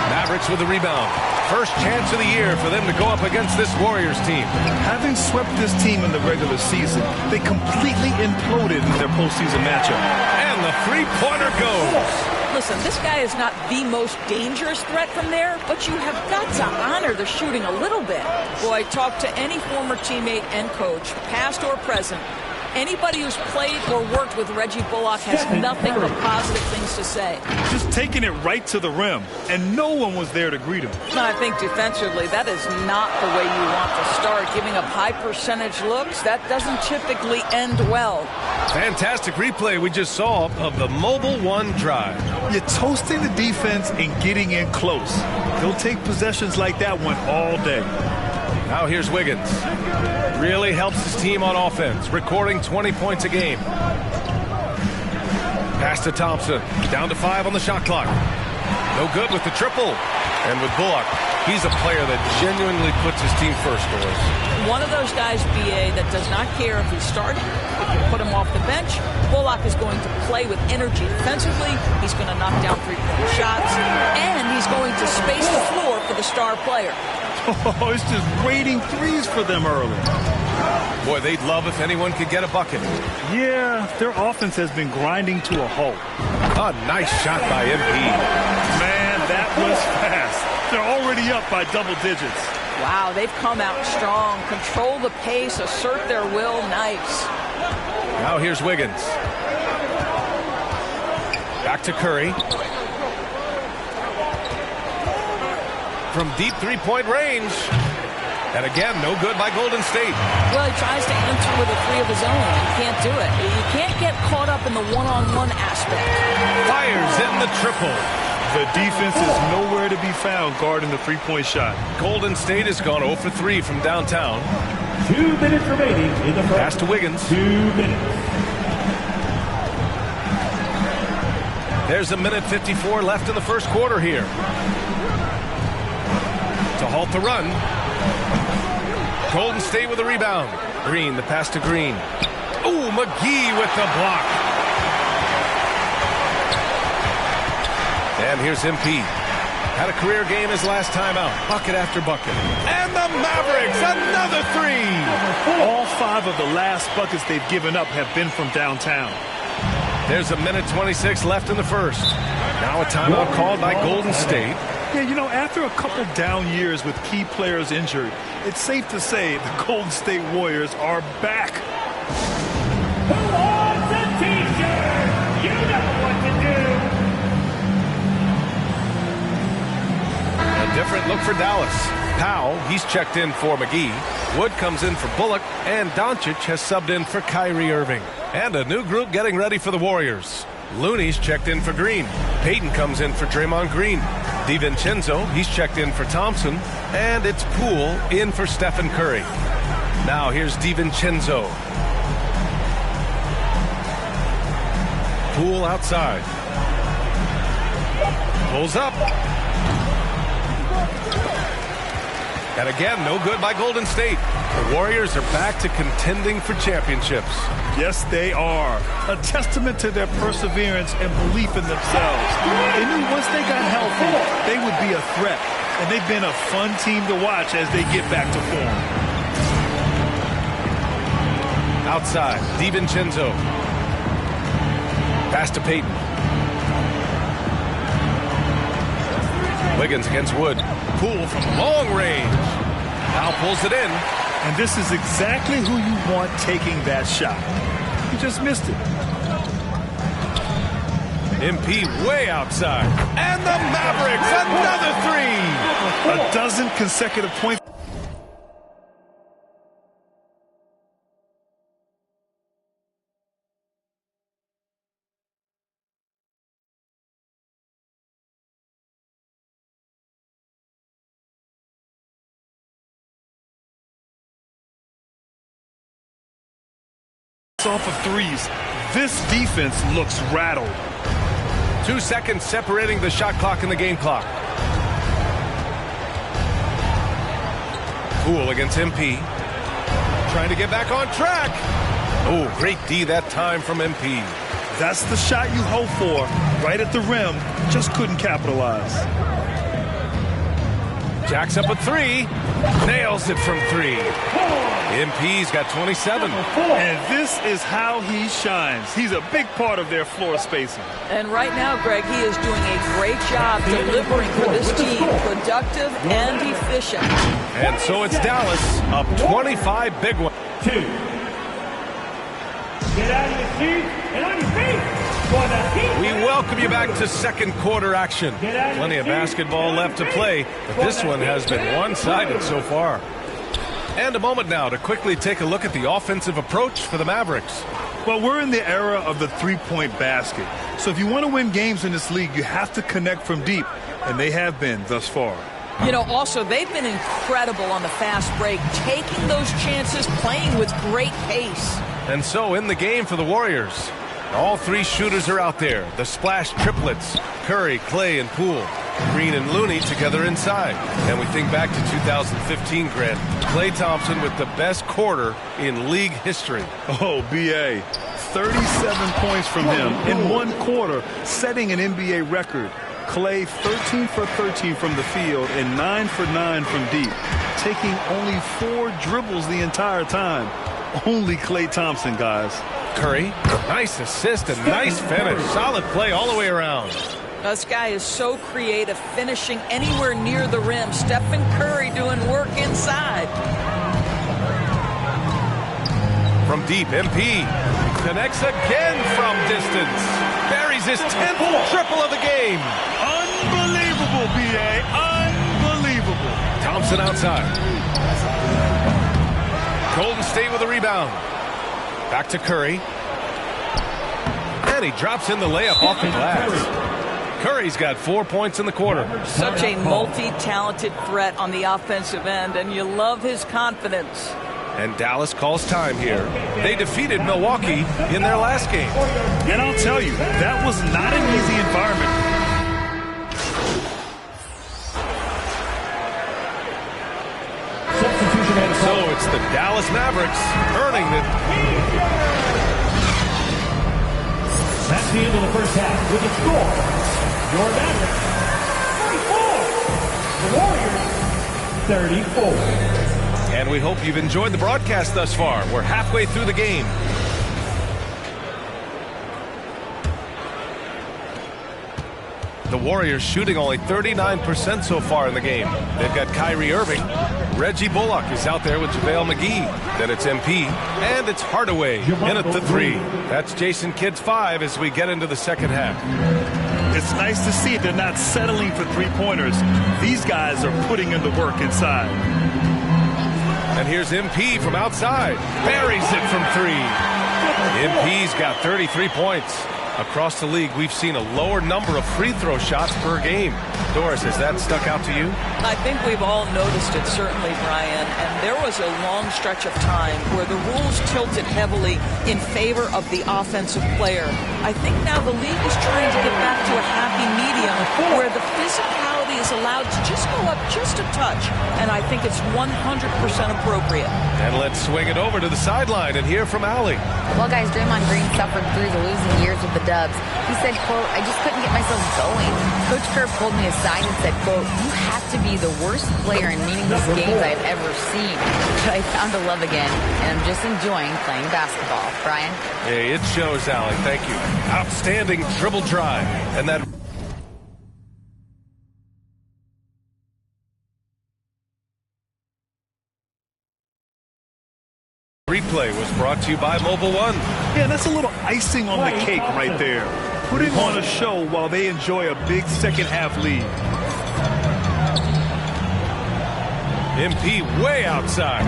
Mavericks with the rebound. First chance of the year for them to go up against this Warriors team. Having swept this team in the regular season, they completely imploded in their postseason matchup. And the three-pointer goes. Listen, this guy is not the most dangerous threat from there, but you have got to honor the shooting a little bit. Boy, talk to any former teammate and coach, past or present. Anybody who's played or worked with Reggie Bullock has nothing but positive things to say. Just taking it right to the rim, and no one was there to greet him. No, I think defensively, that is not the way you want to start. Giving up high percentage looks, that doesn't typically end well. Fantastic replay we just saw of the Mobile One drive. You're toasting the defense and getting in close. They'll take possessions like that one all day. Now here's Wiggins. Really helps his team on offense, recording 20 points a game. Pass to Thompson. Down to 5 on the shot clock. No good with the triple. And with Bullock, he's a player that genuinely puts his team first, Doris. One of those guys, BA, that does not care if he's starting, if you put him off the bench. Bullock is going to play with energy defensively. He's going to knock down three-point shots. And he's going to space the floor for the star player. Oh, it's just raining threes for them early. Boy, they'd love if anyone could get a bucket. Yeah, their offense has been grinding to a halt. A nice shot by MP. Man, that was fast. They're already up by double digits. Wow, they've come out strong. Control the pace, assert their will. Nice. Now here's Wiggins. Back to Curry. From deep three-point range. And again, no good by Golden State. Well, he tries to answer with a three of his own. He can't do it. You can't get caught up in the one-on-one aspect. Fires in the triple. The defense is nowhere to be found guarding the three-point shot. Golden State has gone 0 for 3 from downtown. 2 minutes remaining in the first. Pass to Wiggins. 2 minutes. There's a minute 54 left in the first quarter here. To halt the run. Golden State with a rebound. Green, the pass to Green. Ooh, McGee with the block. And here's MP. Had a career game his last time out. Bucket after bucket. And the Mavericks, another three. All 5 of the last buckets they've given up have been from downtown. There's a minute 26 left in the first. Now a timeout called by Golden State. Yeah, you know, after a couple down years with key players injured, it's safe to say the Golden State Warriors are back. Who wants a t-shirt? You know what to do. A different look for Dallas. Powell, he's checked in for McGee. Wood comes in for Bullock, and Doncic has subbed in for Kyrie Irving. And a new group getting ready for the Warriors. Looney's checked in for Green. Payton comes in for Draymond Green. DiVincenzo, he's checked in for Thompson. And it's Poole in for Stephen Curry. Now here's DiVincenzo. Poole outside. Pulls up. And again, no good by Golden State. The Warriors are back to contending for championships. Yes, they are. A testament to their perseverance and belief in themselves. They knew once they got healthy, they would be a threat. And they've been a fun team to watch as they get back to form. Outside, DiVincenzo. Pass to Payton. Wiggins against Wood. Poole from long range. Now pulls it in. And this is exactly who you want taking that shot. He just missed it. MP way outside. And the Mavericks, another three. A dozen consecutive points. Off of threes. This defense looks rattled. 2 seconds separating the shot clock and the game clock. Poole against MP. Trying to get back on track. Oh, great D that time from MP. That's the shot you hope for. Right at the rim. Just couldn't capitalize. Jacks up a three. Nails it from three. MP's got 27. And this is how he shines. He's a big part of their floor spacing. And right now, Greg, he is doing a great job delivering for this team. Productive and efficient. And so it's Dallas up 25 big one. 2. Get out of your seats and on your feet. We welcome you back to second quarter action. Plenty of basketball left to play, but this one has been one-sided so far. And a moment now to quickly take a look at the offensive approach for the Mavericks. Well, we're in the era of the three-point basket. So if you want to win games in this league, you have to connect from deep, and they have been thus far. You know, also, they've been incredible on the fast break, taking those chances, playing with great pace. And so in the game for the Warriors, all three shooters are out there. The splash triplets, Curry, Clay, and Poole. Green and Looney together inside. And we think back to 2015, Grant. Klay Thompson with the best quarter in league history. Oh, B.A. 37 points from him in one quarter, setting an NBA record. Klay 13 for 13 from the field and 9 for 9 from deep, taking only 4 dribbles the entire time. Only Klay Thompson, guys. Curry, nice assist and nice finish. Solid play all the way around. This guy is so creative, finishing anywhere near the rim. Stephen Curry doing work inside. From deep, MP connects again from distance. Buries his 10th triple of the game. Unbelievable, B.A. Unbelievable. Thompson outside. Golden State with a rebound. Back to Curry. And he drops in the layup off the glass. Curry's got 4 points in the quarter. Such a multi-talented threat on the offensive end, and you love his confidence. And Dallas calls time here. They defeated Milwaukee in their last game. And I'll tell you, that was not an easy environment. So it's the Dallas Mavericks earning it. That's the end of the first half with the score. Your Mavericks 34. The Warriors 34. And we hope you've enjoyed the broadcast thus far. We're halfway through the game. The Warriors shooting only 39% so far in the game. They've got Kyrie Irving. Reggie Bullock is out there with JaVale McGee. Then it's MP. And it's Hardaway in at the 3. That's Jason Kidd's 5 as we get into the second half. It's nice to see they're not settling for three-pointers. These guys are putting in the work inside. And here's MP from outside. Buries it from 3. MP's got 33 points. Across the league, we've seen a lower number of free throw shots per game. Doris, has that stuck out to you? I think we've all noticed it, certainly, Brian. And there was a long stretch of time where the rules tilted heavily in favor of the offensive player. I think now the league is trying to get back to a happy medium where the physicality is allowed to just go up just a touch. And I think it's 100% appropriate. And let's swing it over to the sideline and hear from Allie. Well, guys, Draymond Green suffered through the losing years with the Dubs. He said, quote, I just couldn't get myself going. Coach Kerr pulled me aside and said, quote, you have to be the worst player in meaningless games I've ever seen. But I found a love again, and I'm just enjoying playing basketball. Brian? Hey, it shows, Allie. Thank you. Outstanding dribble drive. And that... replay was brought to you by Mobile One. Yeah, that's a little icing on the cake right there. Putting on a show while they enjoy a big second half lead. MP way outside.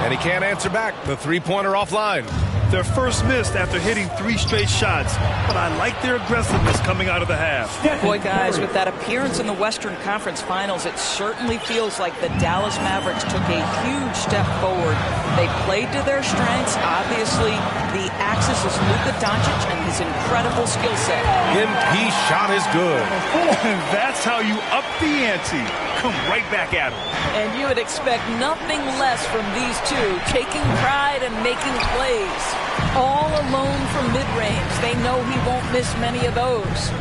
And he can't answer back. The three-pointer offline. Their first missed after hitting 3 straight shots, but I like their aggressiveness coming out of the half. Boy, guys, with that appearance in the Western Conference Finals, it certainly feels like the Dallas Mavericks took a huge step forward. They played to their strengths. Obviously, the axis is Luka Doncic and his incredible skill set. MP shot is good. And that's how you up the ante. Come right back at him. And you would expect nothing less from these two, taking pride and making plays. All alone from mid-range. They know he won't miss many of those.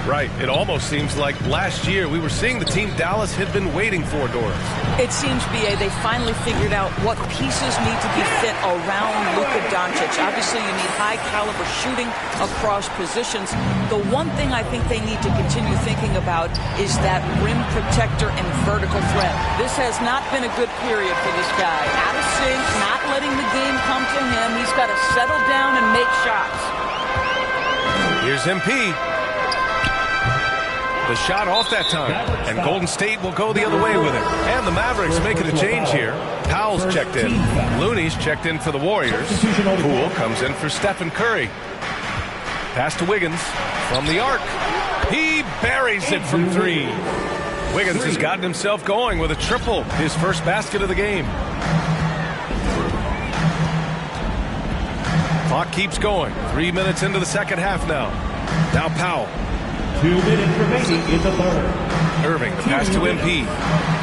Right. It almost seems like last year we were seeing the team Dallas had been waiting for, Doris. It seems, B.A., they finally figured out what pieces need to be fit around Luka Doncic. Obviously, you need high-caliber shooting across positions. The one thing I think they need to continue thinking about is that rim protector and vertical threat. This has not been a good period for this guy. Out of sync, not letting the game come to him. He's got to settle down and make shots. Here's MP. The shot off that time, and Golden State will go the other way with it. And the Mavericks making a change here. Powell's checked in. Looney's checked in for the Warriors. Poole comes in for Stephen Curry. Pass to Wiggins from the arc. He buries it from 3. Wiggins has gotten himself going with a triple, his first basket of the game. Clock keeps going. 3 minutes into the second half now. Now Powell. 2 minutes remaining in the third. Irving, the pass to MP.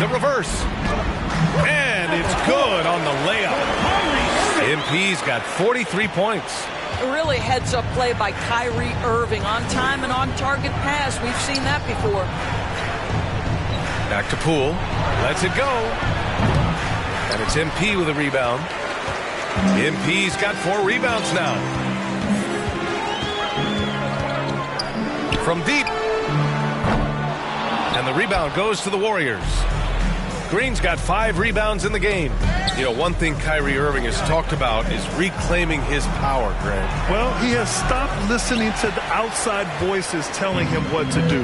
The reverse. And it's good on the layup. MP's got 43 points. Really heads-up play by Kyrie Irving. On time and on target pass. We've seen that before. Back to Poole. Lets it go. And it's MP with a rebound. MP's got 4 rebounds now. From deep. And the rebound goes to the Warriors. Green's got 5 rebounds in the game. You know, one thing Kyrie Irving has talked about is reclaiming his power, Greg. Well, he has stopped listening to the outside voices telling him what to do.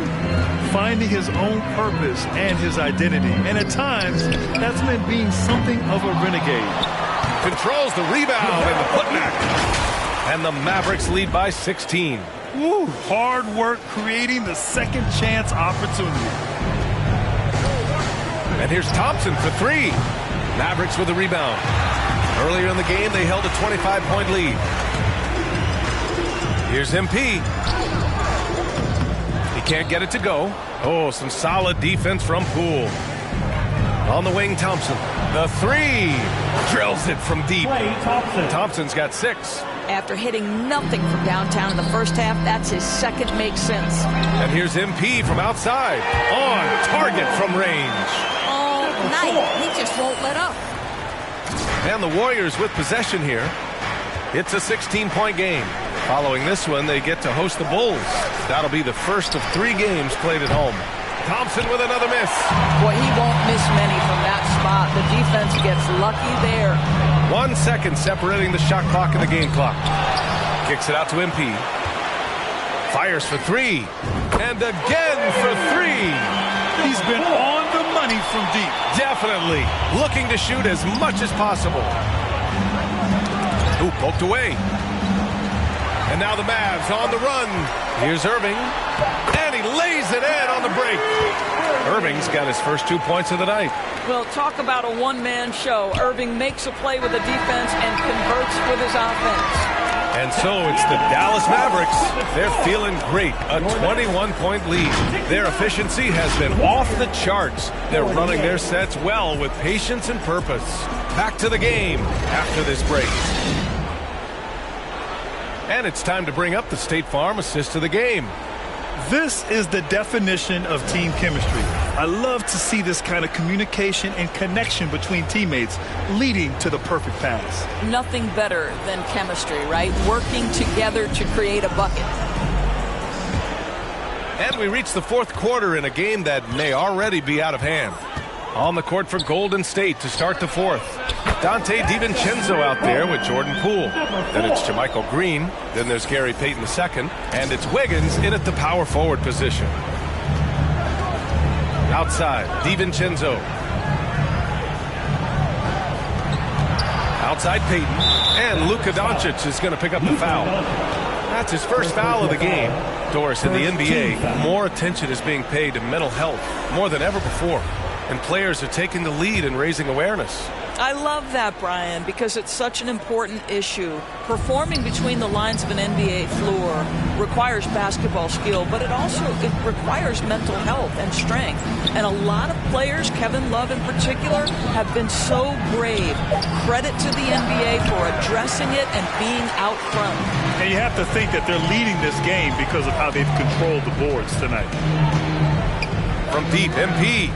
Finding his own purpose and his identity. And at times, that's meant being something of a renegade. Controls the rebound and the putback. And the Mavericks lead by 16. Woo, hard work creating the second chance opportunity. And here's Thompson for three. Mavericks with a rebound. Earlier in the game, they held a 25-point lead. Here's MP. He can't get it to go. Oh, some solid defense from Poole. On the wing, Thompson. The three. Drills it from deep. Thompson's got 6. After hitting nothing from downtown in the first half, that's his second make sense. And here's MP from outside. On target from range. All night. He just won't let up. And the Warriors with possession here. It's a 16-point game. Following this one, they get to host the Bulls. That'll be the first of 3 games played at home. Thompson with another miss. Boy, he won't miss many from that spot. The defense gets lucky there. 1 second separating the shot clock and the game clock. Kicks it out to MP. Fires for 3. And again for 3. He's been on the money from deep. Definitely. Looking to shoot as much as possible. Ooh, poked away. And now the Mavs on the run. Here's Irving. And he lays it in on the break. Irving's got his first 2 points of the night. Well, talk about a one-man show. Irving makes a play with the defense and converts with his offense. And so it's the Dallas Mavericks. They're feeling great. A 21-point lead. Their efficiency has been off the charts. They're running their sets well with patience and purpose. Back to the game after this break. And it's time to bring up the State Farm assist of the game. This is the definition of team chemistry. I love to see this kind of communication and connection between teammates leading to the perfect pass. Nothing better than chemistry, right? Working together to create a bucket. And we reach the fourth quarter in a game that may already be out of hand. On the court for Golden State to start the fourth. Dante DiVincenzo out there with Jordan Poole. Then it's JaMychal Green. Then there's Gary Payton II. And it's Wiggins in at the power forward position. Outside, DiVincenzo. Outside Payton. And Luka Doncic is going to pick up the foul. That's his first foul of the game. Doris, in the NBA, more attention is being paid to mental health more than ever before. And players are taking the lead and raising awareness. I love that, Brian, because it's such an important issue. Performing between the lines of an NBA floor requires basketball skill, but it requires mental health and strength. And a lot of players, Kevin Love in particular, have been so brave. Credit to the NBA for addressing it and being out front. And you have to think that they're leading this game because of how they've controlled the boards tonight. From deep, MP.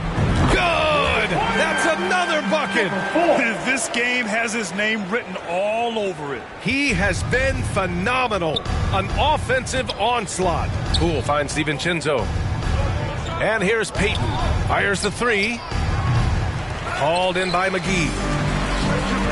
Good! That's another bucket! This game has his name written all over it. He has been phenomenal. An offensive onslaught. Poole finds DiVincenzo. And here's Payton. Fires the 3. Called in by McGee.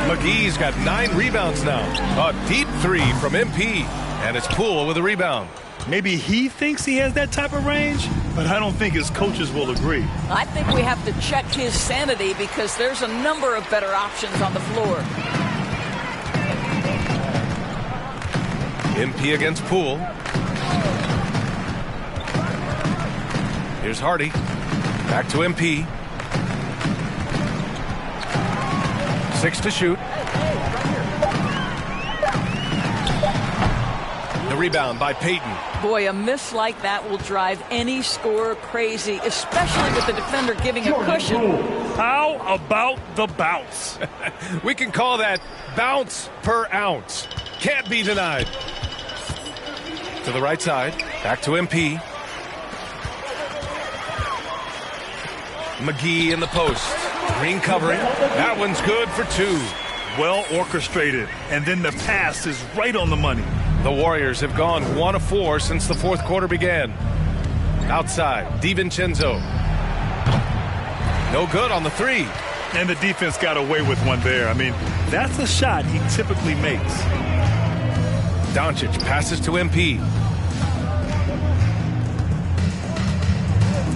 McGee's got 9 rebounds now. A deep 3 from MP. And it's Poole with a rebound. Maybe he thinks he has that type of range, but I don't think his coaches will agree. I think we have to check his sanity because there's a number of better options on the floor. MP against Poole. Here's Hardy. Back to MP. 6 to shoot. The rebound by Payton. Boy, a miss like that will drive any scorer crazy, especially with the defender giving a cushion. How about the bounce? We can call that bounce per ounce. Can't be denied. To the right side. Back to MP. McGee in the post. Green covering. That one's good for 2. Well orchestrated. And then the pass is right on the money. The Warriors have gone 1 of 4 since the fourth quarter began. Outside, DiVincenzo. No good on the 3. And the defense got away with one there. I mean, that's a shot he typically makes. Doncic passes to MP.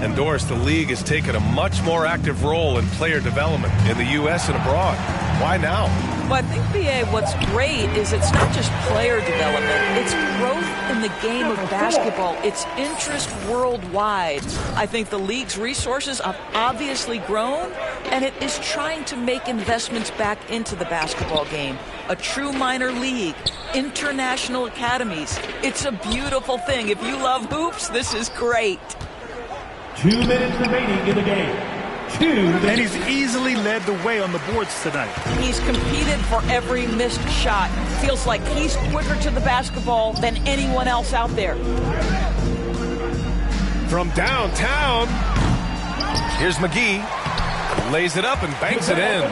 And Doris, the league has taken a much more active role in player development in the U.S. and abroad. Why now? Well, I think, B.A., what's great is it's not just player development. It's growth in the game of basketball. It's interest worldwide. I think the league's resources have obviously grown, and it is trying to make investments back into the basketball game. A true minor league, international academies. It's a beautiful thing. If you love hoops, this is great. 2 minutes remaining in the game. And he's easily led the way on the boards tonight. He's competed for every missed shot. Feels like he's quicker to the basketball than anyone else out there. From downtown, here's McGee. Lays it up and banks it in.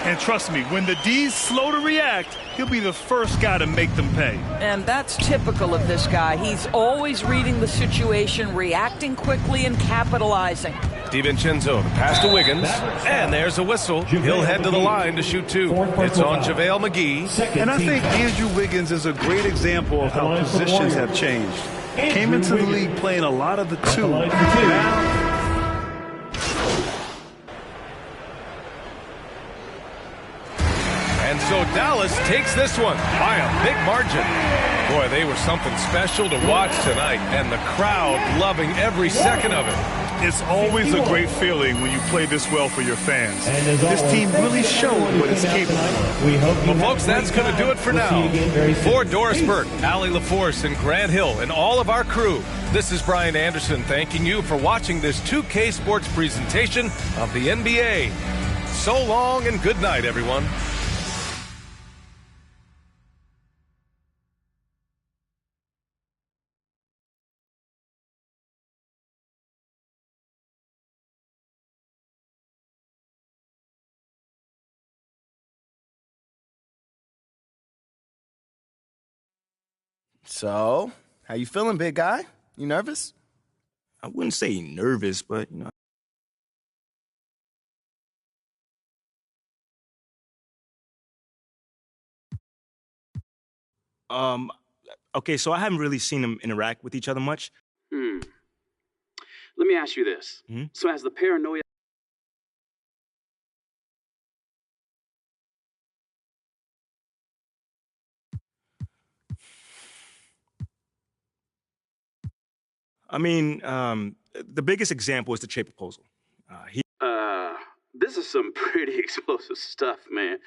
And trust me, when the D's slow to react, he'll be the first guy to make them pay. And that's typical of this guy. He's always reading the situation, reacting quickly, and capitalizing. DiVincenzo, the pass to Wiggins, and there's a whistle. He'll head to the line to shoot two. It's on JaVale McGee. And I think Andrew Wiggins is a great example of how positions have changed. Came into the league playing a lot of the two. Now, and so Dallas takes this one by a big margin. Boy, they were something special to watch tonight, and the crowd loving every second of it. It's always a great feeling when you play this well for your fans. This team really showed what it's capable of. Well, folks, that's going to do it for now. For Doris Burke, Allie LaForce, and Grant Hill, and all of our crew, this is Brian Anderson thanking you for watching this 2K Sports presentation of the NBA. So long and good night, everyone. So, how you feeling, big guy? You nervous? I wouldn't say nervous, but, you know. Okay, so I haven't really seen them interact with each other much. Let me ask you this. So has the paranoia... I mean, the biggest example is the trade proposal. This is some pretty explosive stuff, man.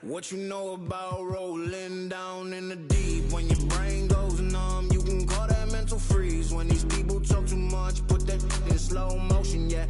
What you know about rolling down in the deep? When your brain goes numb, you can call that mental freeze. When these people talk too much, put that in slow motion, yeah.